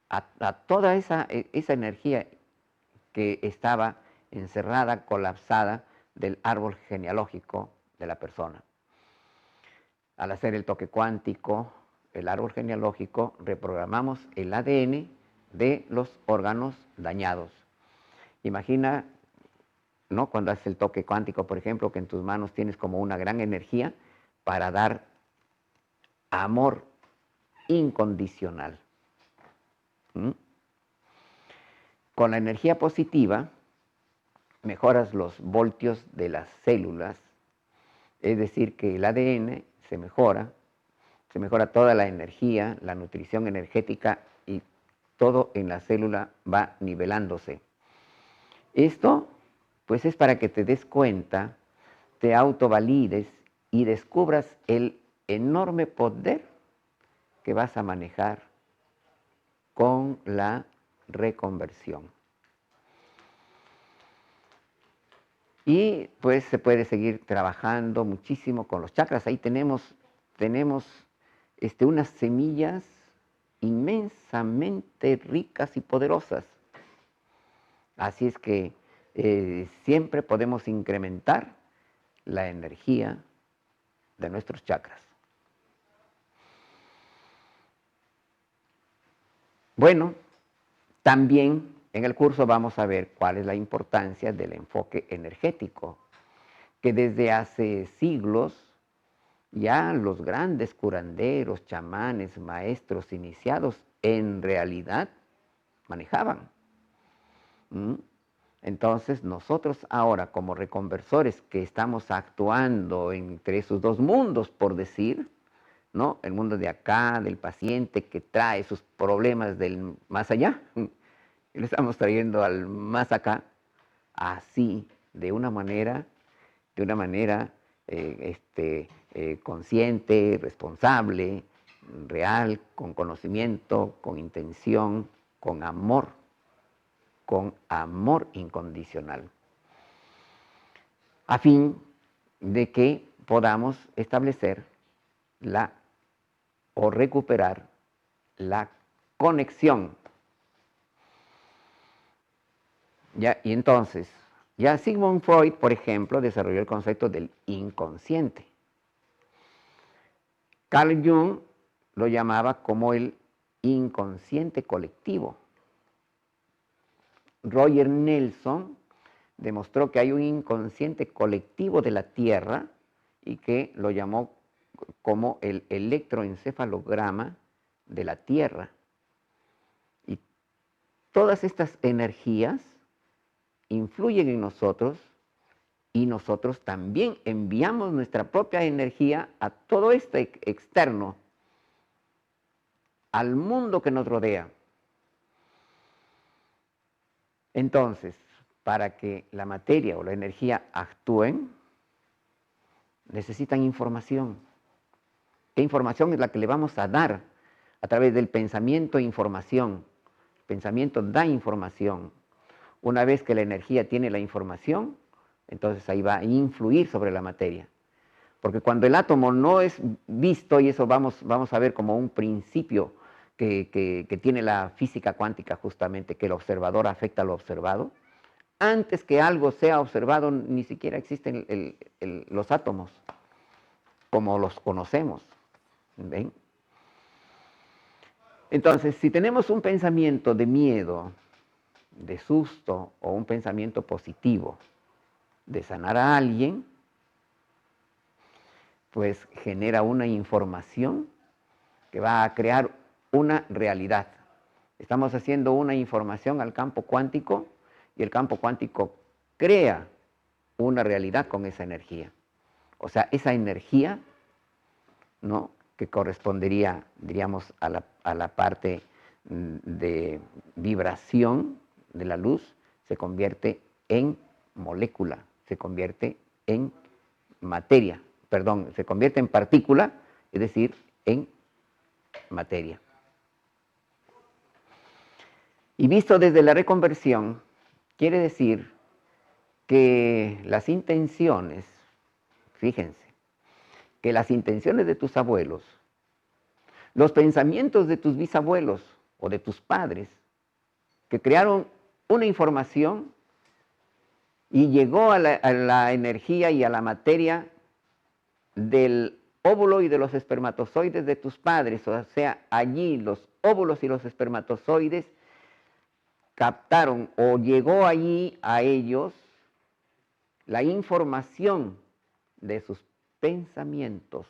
a toda esa energía que estaba encerrada, colapsada del árbol genealógico de la persona. Al hacer el toque cuántico, el árbol genealógico, reprogramamos el ADN de los órganos dañados. Imagina, ¿no? Cuando haces el toque cuántico, por ejemplo, que en tus manos tienes como una gran energía para dar amor incondicional. ¿Mm? Con la energía positiva mejoras los voltios de las células, es decir, que el ADN se mejora toda la energía, la nutrición energética y todo en la célula va nivelándose. Esto, pues, es para que te des cuenta, te autovalides y descubras el enorme poder que vas a manejar con la reconversión. Y pues se puede seguir trabajando muchísimo con los chakras. Ahí tenemos unas semillas inmensamente ricas y poderosas. Así es que siempre podemos incrementar la energía de nuestros chakras. Bueno, también en el curso vamos a ver cuál es la importancia del enfoque energético, que desde hace siglos ya los grandes curanderos, chamanes, maestros iniciados en realidad manejaban. Entonces nosotros ahora como reconversores que estamos actuando entre esos dos mundos, por decir, ¿no? El mundo de acá, del paciente que trae sus problemas del más allá, y lo estamos trayendo al más acá, así, de una manera consciente, responsable, real, con conocimiento, con intención, con amor incondicional, a fin de que podamos establecer o recuperar la conexión. ¿Ya? Y entonces, ya Sigmund Freud, por ejemplo, desarrolló el concepto del inconsciente. Carl Jung lo llamaba como el inconsciente colectivo. Roger Nelson demostró que hay un inconsciente colectivo de la Tierra y que lo llamó como el electroencefalograma de la Tierra. Y todas estas energías influyen en nosotros Y nosotros también enviamos nuestra propia energía a todo este externo, al mundo que nos rodea. Entonces, para que la materia o la energía actúen, necesitan información. ¿Qué información es la que le vamos a dar? A través del pensamiento e información. El pensamiento da información. Una vez que la energía tiene la información, entonces ahí va a influir sobre la materia. Porque cuando el átomo no es visto, y eso vamos a ver como un principio que tiene la física cuántica justamente, que el observador afecta a lo observado, antes que algo sea observado, ni siquiera existen los átomos como los conocemos. ¿Ven? Entonces, si tenemos un pensamiento de miedo, de susto, o un pensamiento positivo de sanar a alguien, pues genera una información que va a crear una realidad. Estamos haciendo una información al campo cuántico y el campo cuántico crea una realidad con esa energía. O sea, esa energía, ¿no?, que correspondería, diríamos, a la parte de vibración de la luz, se convierte en molécula, se convierte en materia, perdón, se convierte en partícula, es decir, en materia. Y visto desde la reconversión, quiere decir que las intenciones, fíjense, que las intenciones de tus abuelos, los pensamientos de tus bisabuelos o de tus padres, que crearon una información y llegó a la energía y a la materia del óvulo y de los espermatozoides de tus padres, o sea, allí los óvulos y los espermatozoides captaron o llegó allí a ellos la información de sus pensamientos.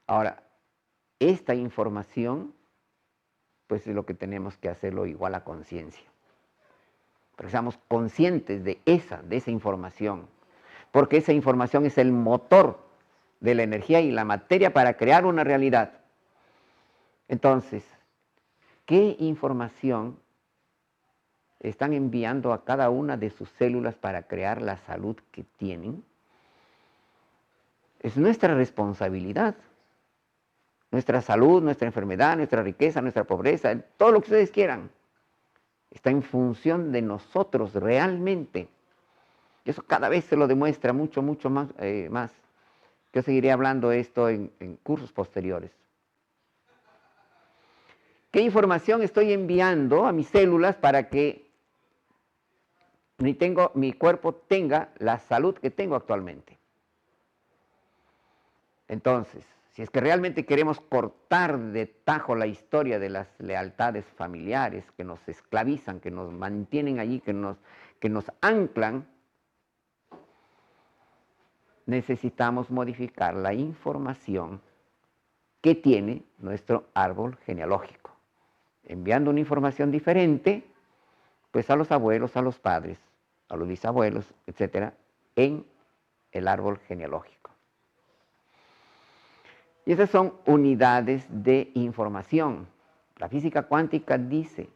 Ahora, esta información, pues es lo que tenemos que hacerlo igual a conciencia. Pero seamos conscientes de esa información, porque esa información es el motor de la energía y la materia para crear una realidad. Entonces, ¿qué información están enviando a cada una de sus células para crear la salud que tienen? Es nuestra responsabilidad. Nuestra salud, nuestra enfermedad, nuestra riqueza, nuestra pobreza, todo lo que ustedes quieran, está en función de nosotros realmente. Y eso cada vez se lo demuestra mucho más. Yo seguiré hablando esto en cursos posteriores. ¿Qué información estoy enviando a mis células para que mi cuerpo tenga la salud que tengo actualmente? Entonces, si es que realmente queremos cortar de tajo la historia de las lealtades familiares que nos esclavizan, que nos mantienen allí, que nos anclan, necesitamos modificar la información que tiene nuestro árbol genealógico, enviando una información diferente, pues a los abuelos, a los padres, a los bisabuelos, etcétera, en el árbol genealógico. Y esas son unidades de información. La física cuántica dice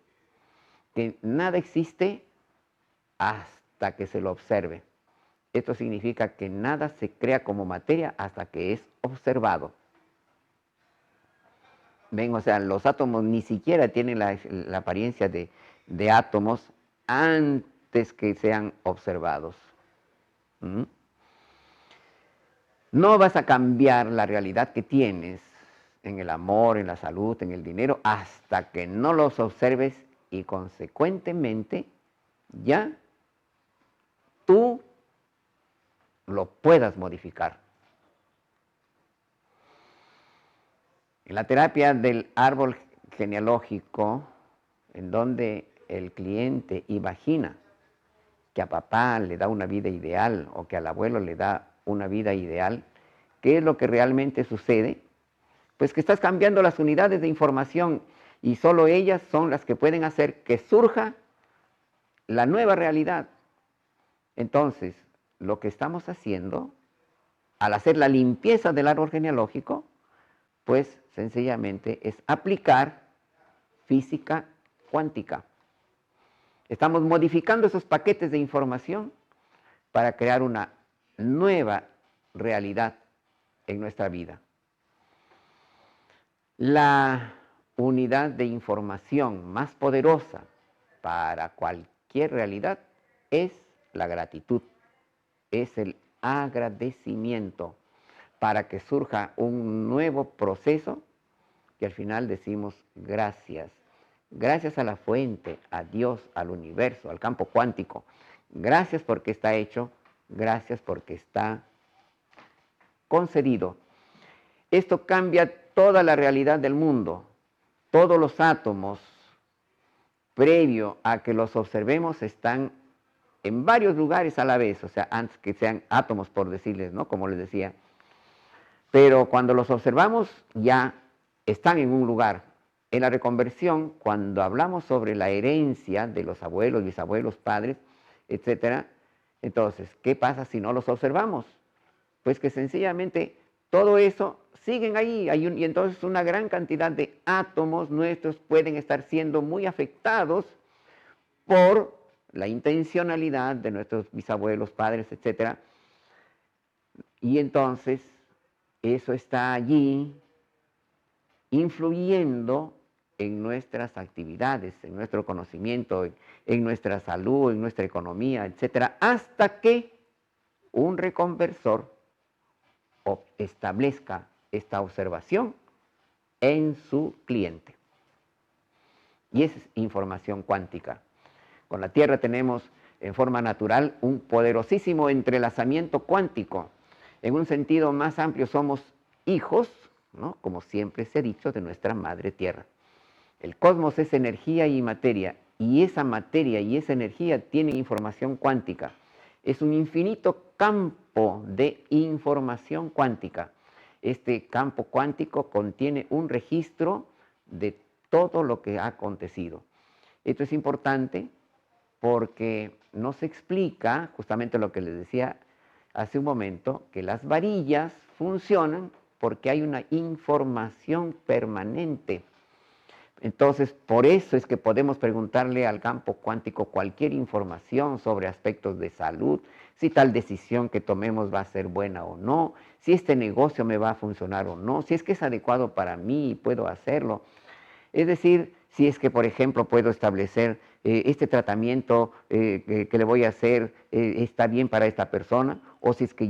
que nada existe hasta que se lo observe. Esto significa que nada se crea como materia hasta que es observado. ¿Ven? O sea, los átomos ni siquiera tienen la apariencia de átomos antes que sean observados. ¿Mm? No vas a cambiar la realidad que tienes en el amor, en la salud, en el dinero, hasta que no los observes y consecuentemente ya tú lo puedas modificar. En la terapia del árbol genealógico, en donde el cliente imagina que a papá le da una vida ideal o que al abuelo le da una vida ideal, ¿qué es lo que realmente sucede? Pues que estás cambiando las unidades de información y solo ellas son las que pueden hacer que surja la nueva realidad. Entonces, lo que estamos haciendo, al hacer la limpieza del árbol genealógico, pues sencillamente es aplicar física cuántica. Estamos modificando esos paquetes de información para crear una nueva realidad en nuestra vida. La unidad de información más poderosa para cualquier realidad es la gratitud, es el agradecimiento para que surja un nuevo proceso que al final decimos gracias. Gracias a la fuente, a Dios, al universo, al campo cuántico. Gracias porque está hecho, gracias porque está concedido. Esto cambia toda la realidad del mundo. Todos los átomos, previo a que los observemos, están en varios lugares a la vez, o sea, antes que sean átomos, por decirles, ¿no? Como les decía. Pero cuando los observamos, ya están en un lugar. En la reconversión, cuando hablamos sobre la herencia de los abuelos, bisabuelos, padres, etc., entonces, ¿qué pasa si no los observamos? Pues que sencillamente todo eso siguen ahí, y entonces una gran cantidad de átomos nuestros pueden estar siendo muy afectados por la intencionalidad de nuestros bisabuelos, padres, etc. Y entonces eso está allí influyendo en nuestras actividades, en nuestro conocimiento, en nuestra salud, en nuestra economía, etc., hasta que un reconversor establezca esta observación en su cliente. Y esa es información cuántica. Con la Tierra tenemos en forma natural un poderosísimo entrelazamiento cuántico. En un sentido más amplio somos hijos, ¿no?, como siempre se ha dicho, de nuestra Madre Tierra. El cosmos es energía y materia, y esa materia y esa energía tienen información cuántica. Es un infinito campo de información cuántica. Este campo cuántico contiene un registro de todo lo que ha acontecido. Esto es importante porque nos explica justamente lo que les decía hace un momento, que las varillas funcionan porque hay una información permanente. Entonces, por eso es que podemos preguntarle al campo cuántico cualquier información sobre aspectos de salud, si tal decisión que tomemos va a ser buena o no, si este negocio me va a funcionar o no, si es que es adecuado para mí y puedo hacerlo. Es decir, si es que, por ejemplo, puedo establecer este tratamiento que le voy a hacer está bien para esta persona, o si es que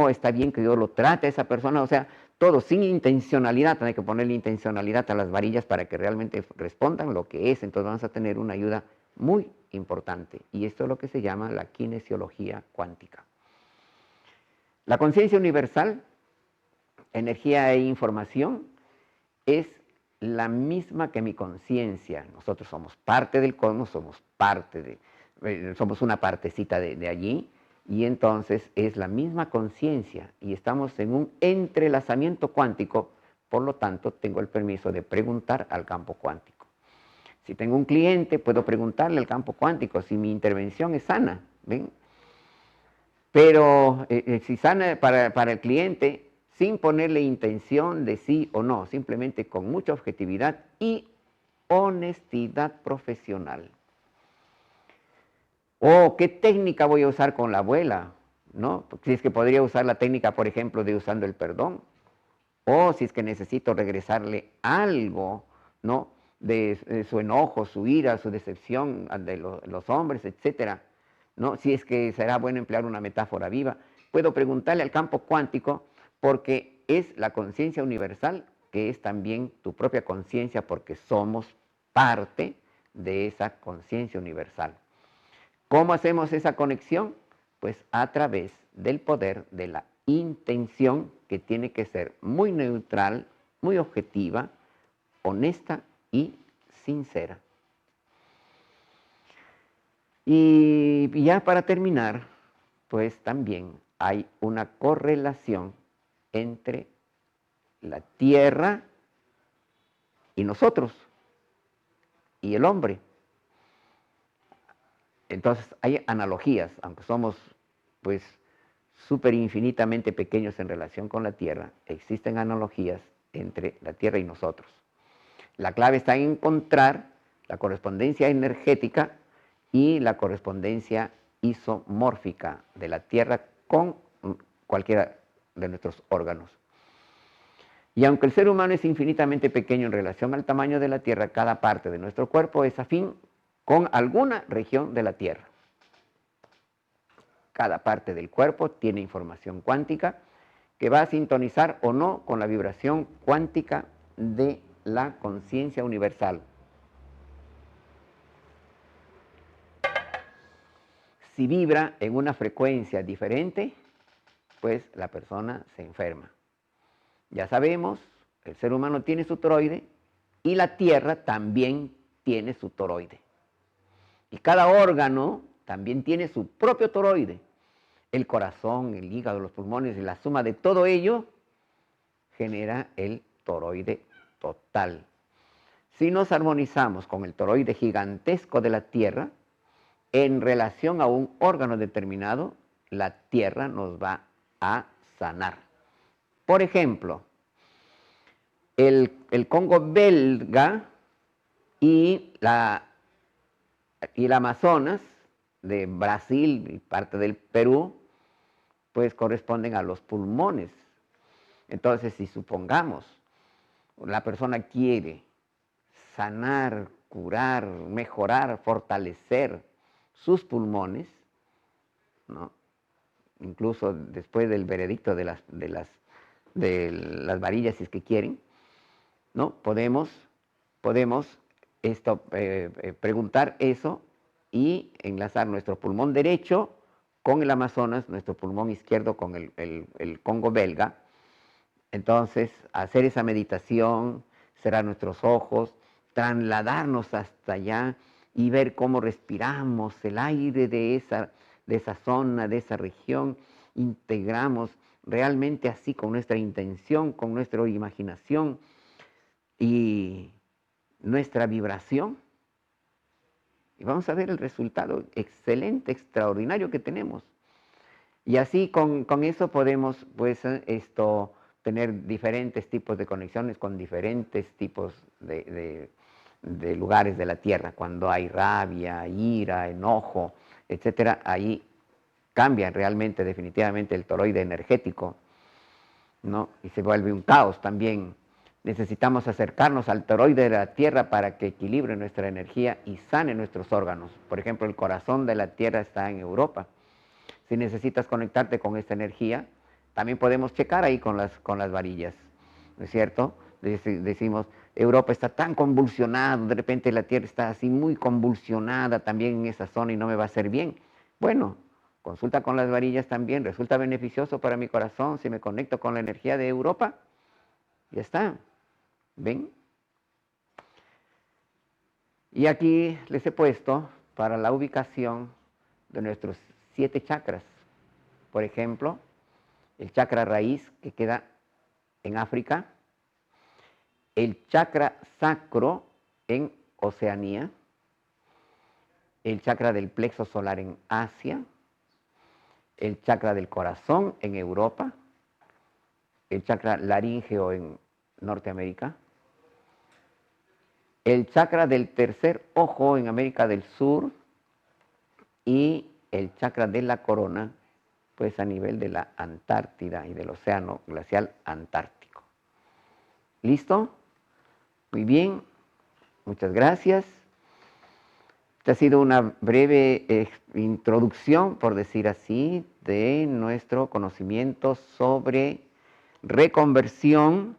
está bien que yo lo trate a esa persona, o sea, todo sin intencionalidad. Hay que ponerle intencionalidad a las varillas para que realmente respondan lo que es. Entonces vamos a tener una ayuda muy importante, y esto es lo que se llama la kinesiología cuántica. La conciencia universal, energía e información, es la misma que mi conciencia. Nosotros somos parte del cosmos, somos una partecita de allí, y entonces es la misma conciencia y estamos en un entrelazamiento cuántico. Por lo tanto, tengo el permiso de preguntar al campo cuántico. Si tengo un cliente, puedo preguntarle al campo cuántico si mi intervención es sana, ¿ven? Pero si sana para el cliente, sin ponerle intención de sí o no, simplemente con mucha objetividad y honestidad profesional. O qué técnica voy a usar con la abuela, ¿no? Si es que podría usar la técnica, por ejemplo, de usando el perdón. O si es que necesito regresarle algo, ¿no?, de su enojo, su ira, su decepción de los hombres, etcétera, ¿no? Si es que será bueno emplear una metáfora viva, puedo preguntarle al campo cuántico, porque es la conciencia universal, que es también tu propia conciencia, porque somos parte de esa conciencia universal. ¿Cómo hacemos esa conexión? Pues a través del poder de la intención, que tiene que ser muy neutral, muy objetiva, honesta y sincera. Y ya para terminar, pues también hay una correlación entre la tierra y nosotros, y el hombre. Entonces hay analogías, aunque somos pues súper infinitamente pequeños en relación con la Tierra, existen analogías entre la Tierra y nosotros. La clave está en encontrar la correspondencia energética y la correspondencia isomórfica de la Tierra con cualquiera de nuestros órganos. Y aunque el ser humano es infinitamente pequeño en relación al tamaño de la Tierra, cada parte de nuestro cuerpo es afín con alguna región de la Tierra. Cada parte del cuerpo tiene información cuántica que va a sintonizar o no con la vibración cuántica de la conciencia universal. Si vibra en una frecuencia diferente, pues la persona se enferma. Ya sabemos, el ser humano tiene su toroide y la Tierra también tiene su toroide. Y cada órgano también tiene su propio toroide. El corazón, el hígado, los pulmones y la suma de todo ello genera el toroide total. Si nos armonizamos con el toroide gigantesco de la Tierra, en relación a un órgano determinado, la Tierra nos va a sanar. Por ejemplo, el Congo belga y el Amazonas de Brasil y parte del Perú, pues corresponden a los pulmones. Entonces, si supongamos la persona quiere sanar, curar, mejorar, fortalecer sus pulmones, ¿no? Incluso después del veredicto de las varillas, si es que quieren, ¿no? Podemos preguntar eso y enlazar nuestro pulmón derecho con el Amazonas, nuestro pulmón izquierdo con el Congo belga. Entonces, hacer esa meditación, cerrar nuestros ojos, trasladarnos hasta allá y ver cómo respiramos el aire de esa zona, de esa región, integramos realmente así con nuestra intención, con nuestra imaginación y nuestra vibración. Y vamos a ver el resultado excelente, extraordinario que tenemos. Y así con eso podemos, pues, tener diferentes tipos de conexiones con diferentes tipos de lugares de la Tierra. Cuando hay rabia, ira, enojo, etcétera, ahí cambia realmente, definitivamente el toroide energético, ¿no? Y se vuelve un caos también. Necesitamos acercarnos al toroide de la Tierra para que equilibre nuestra energía y sane nuestros órganos. Por ejemplo, el corazón de la Tierra está en Europa. Si necesitas conectarte con esta energía, también podemos checar ahí con las varillas, ¿no es cierto? Decimos, Europa está tan convulsionada, de repente la Tierra está así muy convulsionada también en esa zona y no me va a hacer bien. Bueno, consulta con las varillas también, resulta beneficioso para mi corazón si me conecto con la energía de Europa. Ya está, ¿ven? Y aquí les he puesto para la ubicación de nuestros 7 chakras. Por ejemplo, el chakra raíz que queda en África, el chakra sacro en Oceanía, el chakra del plexo solar en Asia, el chakra del corazón en Europa, el chakra laríngeo en Norteamérica, el chakra del tercer ojo en América del Sur y el chakra de la corona, pues a nivel de la Antártida y del océano glacial antártico. ¿Listo? Muy bien, muchas gracias. Esta ha sido una breve introducción, por decir así, de nuestro conocimiento sobre reconversión,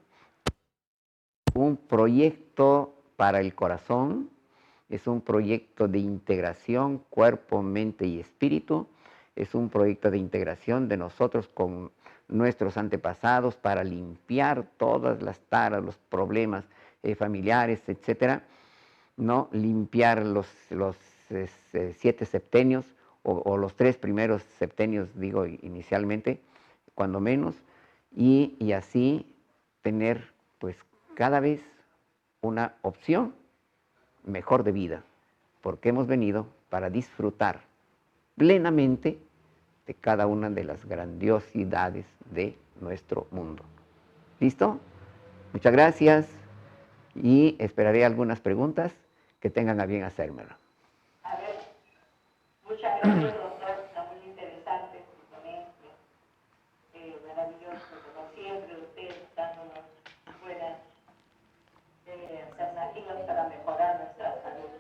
un proyecto para el corazón, es un proyecto de integración cuerpo, mente y espíritu, es un proyecto de integración de nosotros con nuestros antepasados para limpiar todas las taras, los problemas familiares, etcétera, ¿no? Limpiar los 7 septenios o los 3 primeros septenios, digo inicialmente, cuando menos, y así tener pues cada vez una opción mejor de vida, porque hemos venido para disfrutar plenamente de cada una de las grandiosidades de nuestro mundo. ¿Listo? Muchas gracias y esperaré algunas preguntas que tengan a bien hacérmelo. A ver, muchas gracias, doctor. Está muy interesante su ponencia. Maravilloso, como siempre, usted dándonos buenas alternativas para mejorar nuestra salud.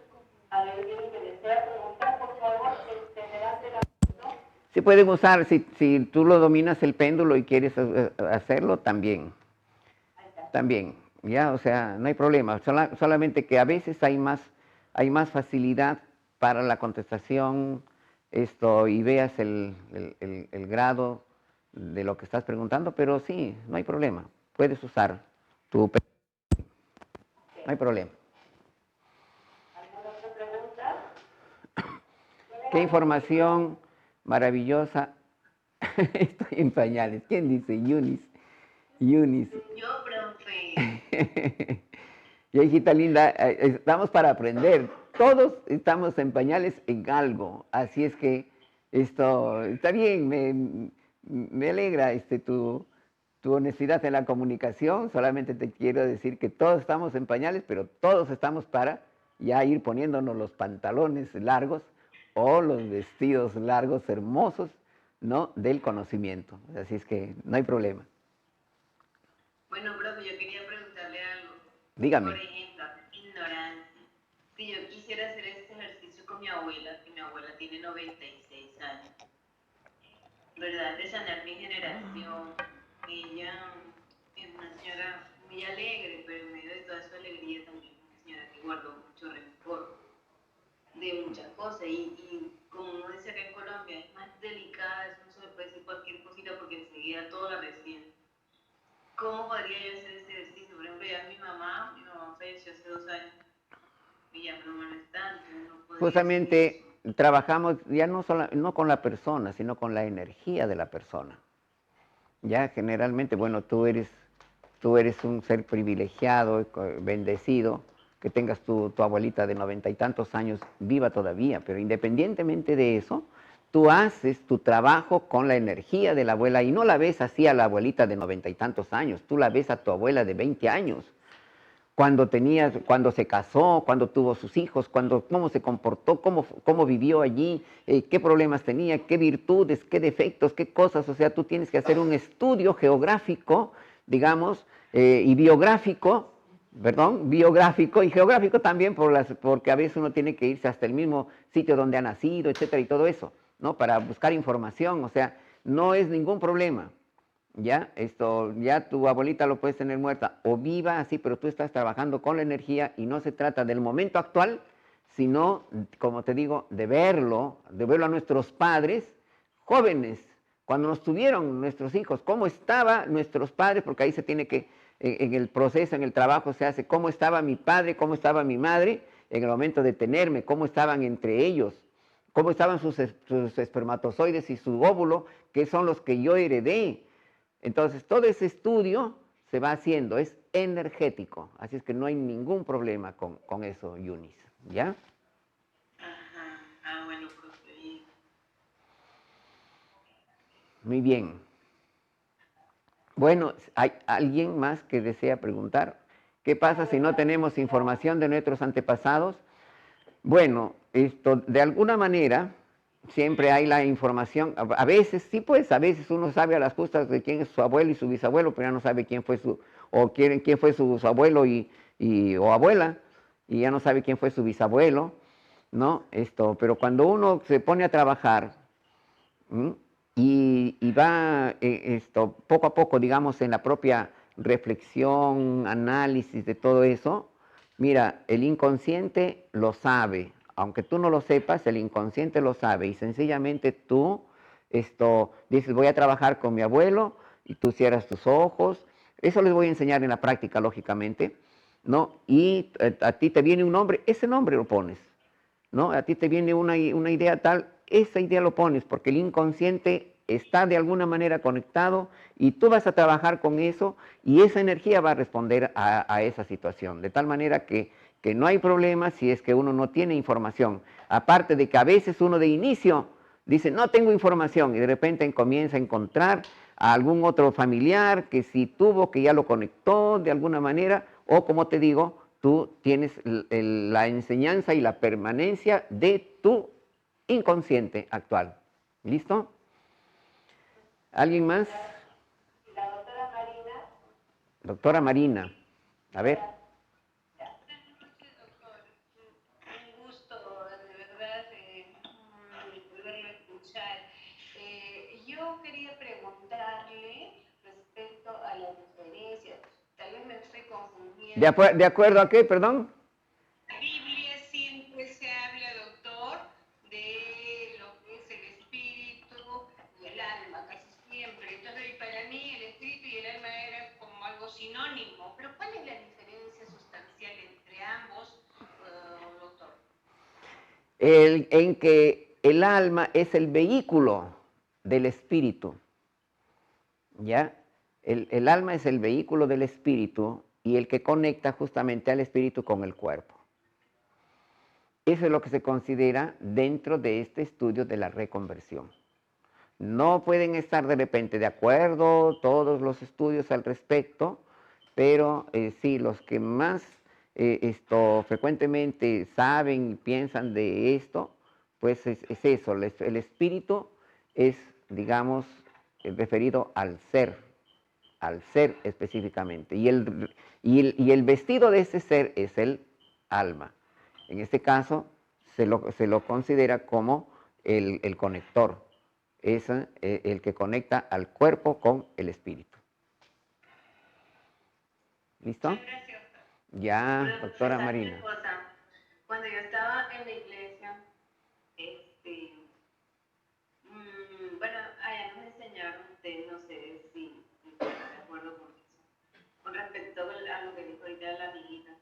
¿Alguien que desea preguntar, por favor, me hace la pregunta? Se pueden usar, si tú lo dominas el péndulo y quieres hacerlo, también. También, ya, o sea, no hay problema. Solamente que a veces hay más facilidad para la contestación y veas el grado de lo que estás preguntando, pero sí, no hay problema. Puedes usar tu péndulo. No hay problema. ¿Alguna otra pregunta? ¿Qué información maravillosa? Estoy en pañales. ¿Quién dice? Yunis. Yo, profe. Y hijita linda, estamos para aprender. Todos estamos en pañales en algo. Así es que esto está bien. Me alegra tu honestidad en la comunicación. Solamente te quiero decir que todos estamos en pañales, pero todos estamos para ya ir poniéndonos los pantalones largos o los vestidos largos, hermosos, ¿no? Del conocimiento. Así es que no hay problema. Bueno, profe, yo quería preguntarle algo. Dígame. Por ejemplo, ignorancia. Si yo quisiera hacer este ejercicio con mi abuela, que mi abuela tiene 96 años, ¿verdad? De sanar mi generación. Ella es una señora muy alegre, pero en medio de toda su alegría también es una señora que guardó mucho rencor de muchas cosas. Y como uno dice acá en Colombia, es más delicada, eso no se le puede decir cualquier cosita porque enseguida todo la recién. ¿Cómo podría yo hacer ese ejercicio? Por ejemplo, ya mi mamá falleció hace 2 años y ya mi mamá no está, entonces no podría. Justamente trabajamos ya no con la persona, sino con la energía de la persona. Ya generalmente, bueno, tú eres un ser privilegiado, bendecido, que tengas tu abuelita de 90 y tantos años viva todavía, pero independientemente de eso, tú haces tu trabajo con la energía de la abuela y no la ves así a la abuelita de 90 y tantos años, tú la ves a tu abuela de 20 años, cuando se casó, cuando tuvo sus hijos, cómo se comportó, cómo vivió allí, qué problemas tenía, qué virtudes, qué defectos, qué cosas. O sea, tú tienes que hacer un estudio geográfico, digamos, y biográfico y geográfico también, porque a veces uno tiene que irse hasta el mismo sitio donde ha nacido, etcétera, y todo eso, ¿no? Para buscar información, o sea, no es ningún problema. Ya tu abuelita lo puedes tener muerta o viva así, pero tú estás trabajando con la energía y no se trata del momento actual, sino, como te digo, de verlo a nuestros padres jóvenes, cuando nos tuvieron nuestros hijos, cómo estaban nuestros padres, porque ahí se tiene que, en el proceso, en el trabajo se hace, cómo estaba mi padre, cómo estaba mi madre, en el momento de tenerme, cómo estaban entre ellos, cómo estaban sus espermatozoides y su óvulo, que son los que yo heredé. Entonces, todo ese estudio se va haciendo, es energético, así es que no hay ningún problema con eso, Yunis, ¿ya? Ajá, bueno, profe. Muy bien. Bueno, ¿hay alguien más que desea preguntar? ¿Qué pasa si no tenemos información de nuestros antepasados? Bueno, de alguna manera, siempre hay la información, a veces, sí pues, a veces uno sabe a las justas de quién es su abuelo y su bisabuelo, pero ya no sabe quién fue su abuelo o abuela, y ya no sabe quién fue su bisabuelo, ¿no? Pero cuando uno se pone a trabajar y va poco a poco, digamos, en la propia reflexión, análisis de todo eso, mira, el inconsciente lo sabe, aunque tú no lo sepas, el inconsciente lo sabe y sencillamente tú dices, voy a trabajar con mi abuelo y tú cierras tus ojos, eso les voy a enseñar en la práctica, lógicamente, ¿no? Y a ti te viene un nombre, ese nombre lo pones, ¿no? A ti te viene una idea tal, esa idea lo pones, porque el inconsciente está de alguna manera conectado y tú vas a trabajar con eso y esa energía va a responder a esa situación, de tal manera que no hay problema si es que uno no tiene información. Aparte de que a veces uno de inicio dice, no tengo información, y de repente comienza a encontrar a algún otro familiar que sí tuvo, que ya lo conectó de alguna manera, o como te digo, tú tienes la enseñanza y la permanencia de tu inconsciente actual. ¿Listo? ¿Alguien más? La doctora Marina. Doctora Marina, a ver. Buenas noches, doctor. Un gusto, de verdad, poderlo escuchar. Yo quería preguntarle respecto a las diferencias. Tal vez me estoy confundiendo. ¿De acuerdo a qué, perdón? La Biblia siempre se habla, doctor, de lo que es el espíritu y el alma, casi siempre. Entonces, para mí el espíritu y el alma eran como algo sinónimo. Pero ¿cuál es la diferencia sustancial entre ambos, doctor? En que el alma es el vehículo del espíritu. ¿Ya? El alma es el vehículo del espíritu y el que conecta justamente al espíritu con el cuerpo. Eso es lo que se considera dentro de este estudio de la reconversión. No pueden estar de repente de acuerdo todos los estudios al respecto, pero sí, los que más frecuentemente saben y piensan de esto, pues es eso, el espíritu es, digamos, referido al ser específicamente, y el vestido de ese ser es el alma. En este caso, se lo considera como el conector, es el que conecta al cuerpo con el espíritu. ¿Listo? Gracias. Ya, Pero, doctora ¿sabes Marina. qué cosa? Cuando yo estaba en la iglesia, bueno, allá nos enseñaron, no sé si están de acuerdo con eso, con respecto a lo que dijo ahorita la amiguita,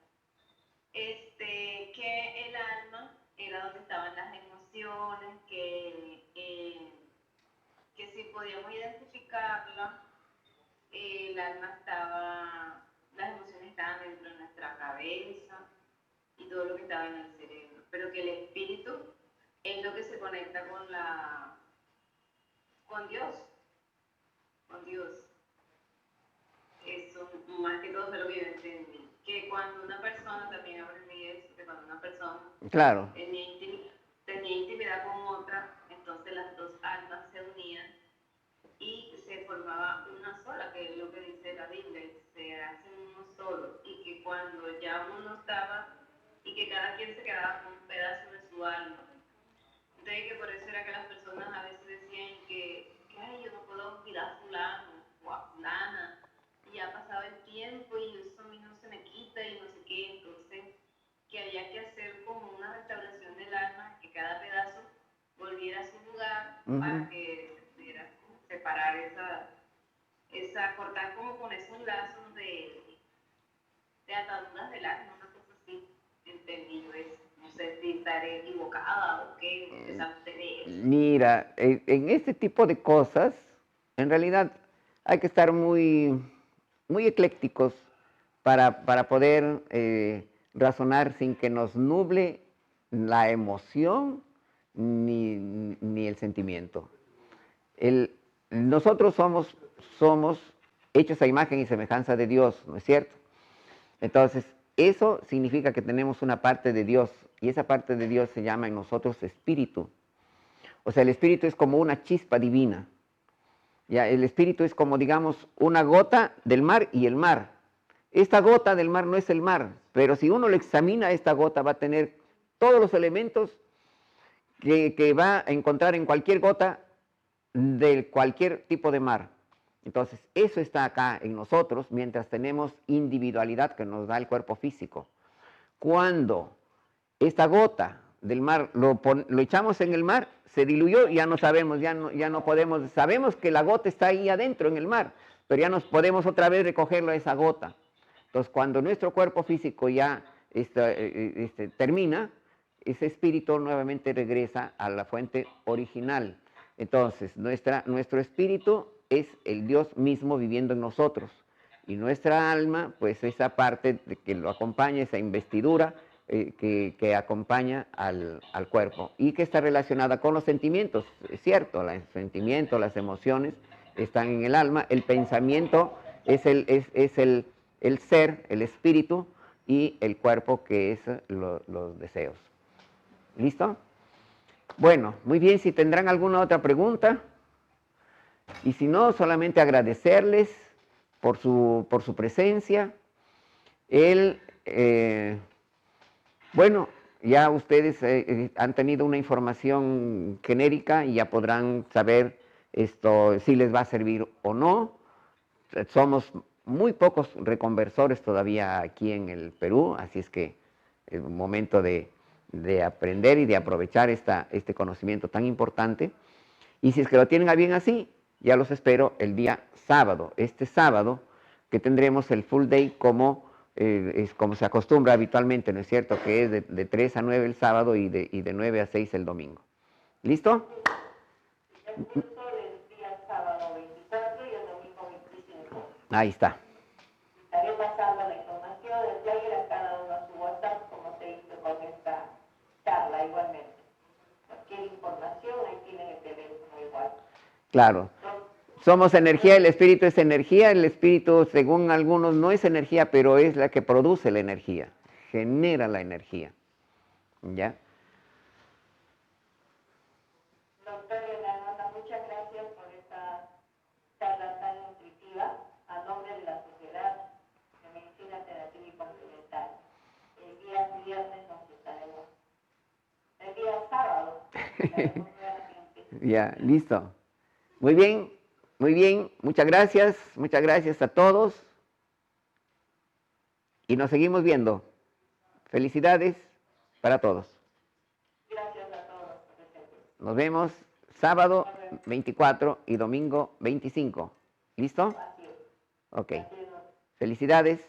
que el alma era donde estaban las emociones, que si podíamos identificarla, el alma estaba, las emociones estaban dentro de nuestra cabeza y todo lo que estaba en el cerebro, pero que el espíritu es lo que se conecta con Dios, Eso, más que todo fue lo que yo entendí, que cuando una persona, también aprendí eso, que cuando una persona Claro. tenía intimidad con otra, entonces las dos almas se unían y se formaba una sola, que es lo que dice la Biblia, se hacen uno solo, y que cuando ya uno estaba, y que cada quien se quedaba con un pedazo de su alma. Entonces que por eso era que las personas a veces decían que ay, yo no puedo olvidar a fulano o a fulana, y ya pasaba el tiempo y eso a mí no se me quita y no sé qué, entonces que había que hacer como una restauración del alma, que cada pedazo volviera a su lugar para que se pudiera separar cortar como con esos lazos de ataduras del alma, una cosa así, entendí yo eso. No sé si estaré equivocada o qué, Mira, en este tipo de cosas, en realidad hay que estar muy, muy eclécticos para poder razonar sin que nos nuble la emoción ni el sentimiento. Nosotros somos hechos a imagen y semejanza de Dios, ¿no es cierto? Entonces, eso significa que tenemos una parte de Dios, y esa parte de Dios se llama en nosotros espíritu. O sea, el espíritu es como una chispa divina. Ya, el espíritu es como, digamos, una gota del mar y el mar. Esta gota del mar no es el mar, pero si uno lo examina, esta gota va a tener todos los elementos que va a encontrar en cualquier gota de cualquier tipo de mar. Entonces, eso está acá en nosotros mientras tenemos individualidad que nos da el cuerpo físico. Cuando esta gota del mar lo echamos en el mar, se diluyó y ya no sabemos, ya no podemos, sabemos que la gota está ahí adentro en el mar, pero ya no podemos otra vez recogerlo a esa gota. Entonces, cuando nuestro cuerpo físico ya termina, ese espíritu nuevamente regresa a la fuente original. Entonces, nuestro espíritu es el Dios mismo viviendo en nosotros. Y nuestra alma, pues esa parte de que lo acompaña, esa investidura, que acompaña al cuerpo y que está relacionada con los sentimientos. Es cierto, los sentimientos, las emociones están en el alma, el pensamiento es el ser, el espíritu, y el cuerpo, que es los deseos. ¿Listo? Bueno, muy bien, si tendrán alguna otra pregunta, y si no, solamente agradecerles por su presencia. Bueno, ya ustedes han tenido una información genérica y ya podrán saber si les va a servir o no. Somos muy pocos reconversores todavía aquí en el Perú, así es que es un momento de aprender y de aprovechar este conocimiento tan importante. Y si es que lo tienen a bien así, ya los espero el día sábado. Este sábado, que tendremos el full day es como se acostumbra habitualmente, ¿no es cierto? Que es de 3 a 9 el sábado y de 9 a 6 el domingo. ¿Listo? El curso del día sábado 24 y el domingo 25. Ahí está. Estaré pasando la información del flyer a cada uno a su WhatsApp, como se hizo con esta charla igualmente. Cualquier información, ahí tienen el teléfono igual. Claro. Somos energía, el espíritu es energía, el espíritu, según algunos, no es energía, pero es la que produce la energía, genera la energía. ¿Ya? Doctora Leonardo, muchas gracias por esta charla tan nutritiva a nombre de la Sociedad de Medicina Alternativa y Complementar. El día viernes nos estaremos. El día sábado estaremos nuevamente. Ya, listo. Muy bien, muy bien. Muchas gracias a todos. Y nos seguimos viendo. Felicidades para todos. Gracias a todos por presentes. Nos vemos sábado 24 y domingo 25. ¿Listo? Así es. Ok. Así es. Felicidades.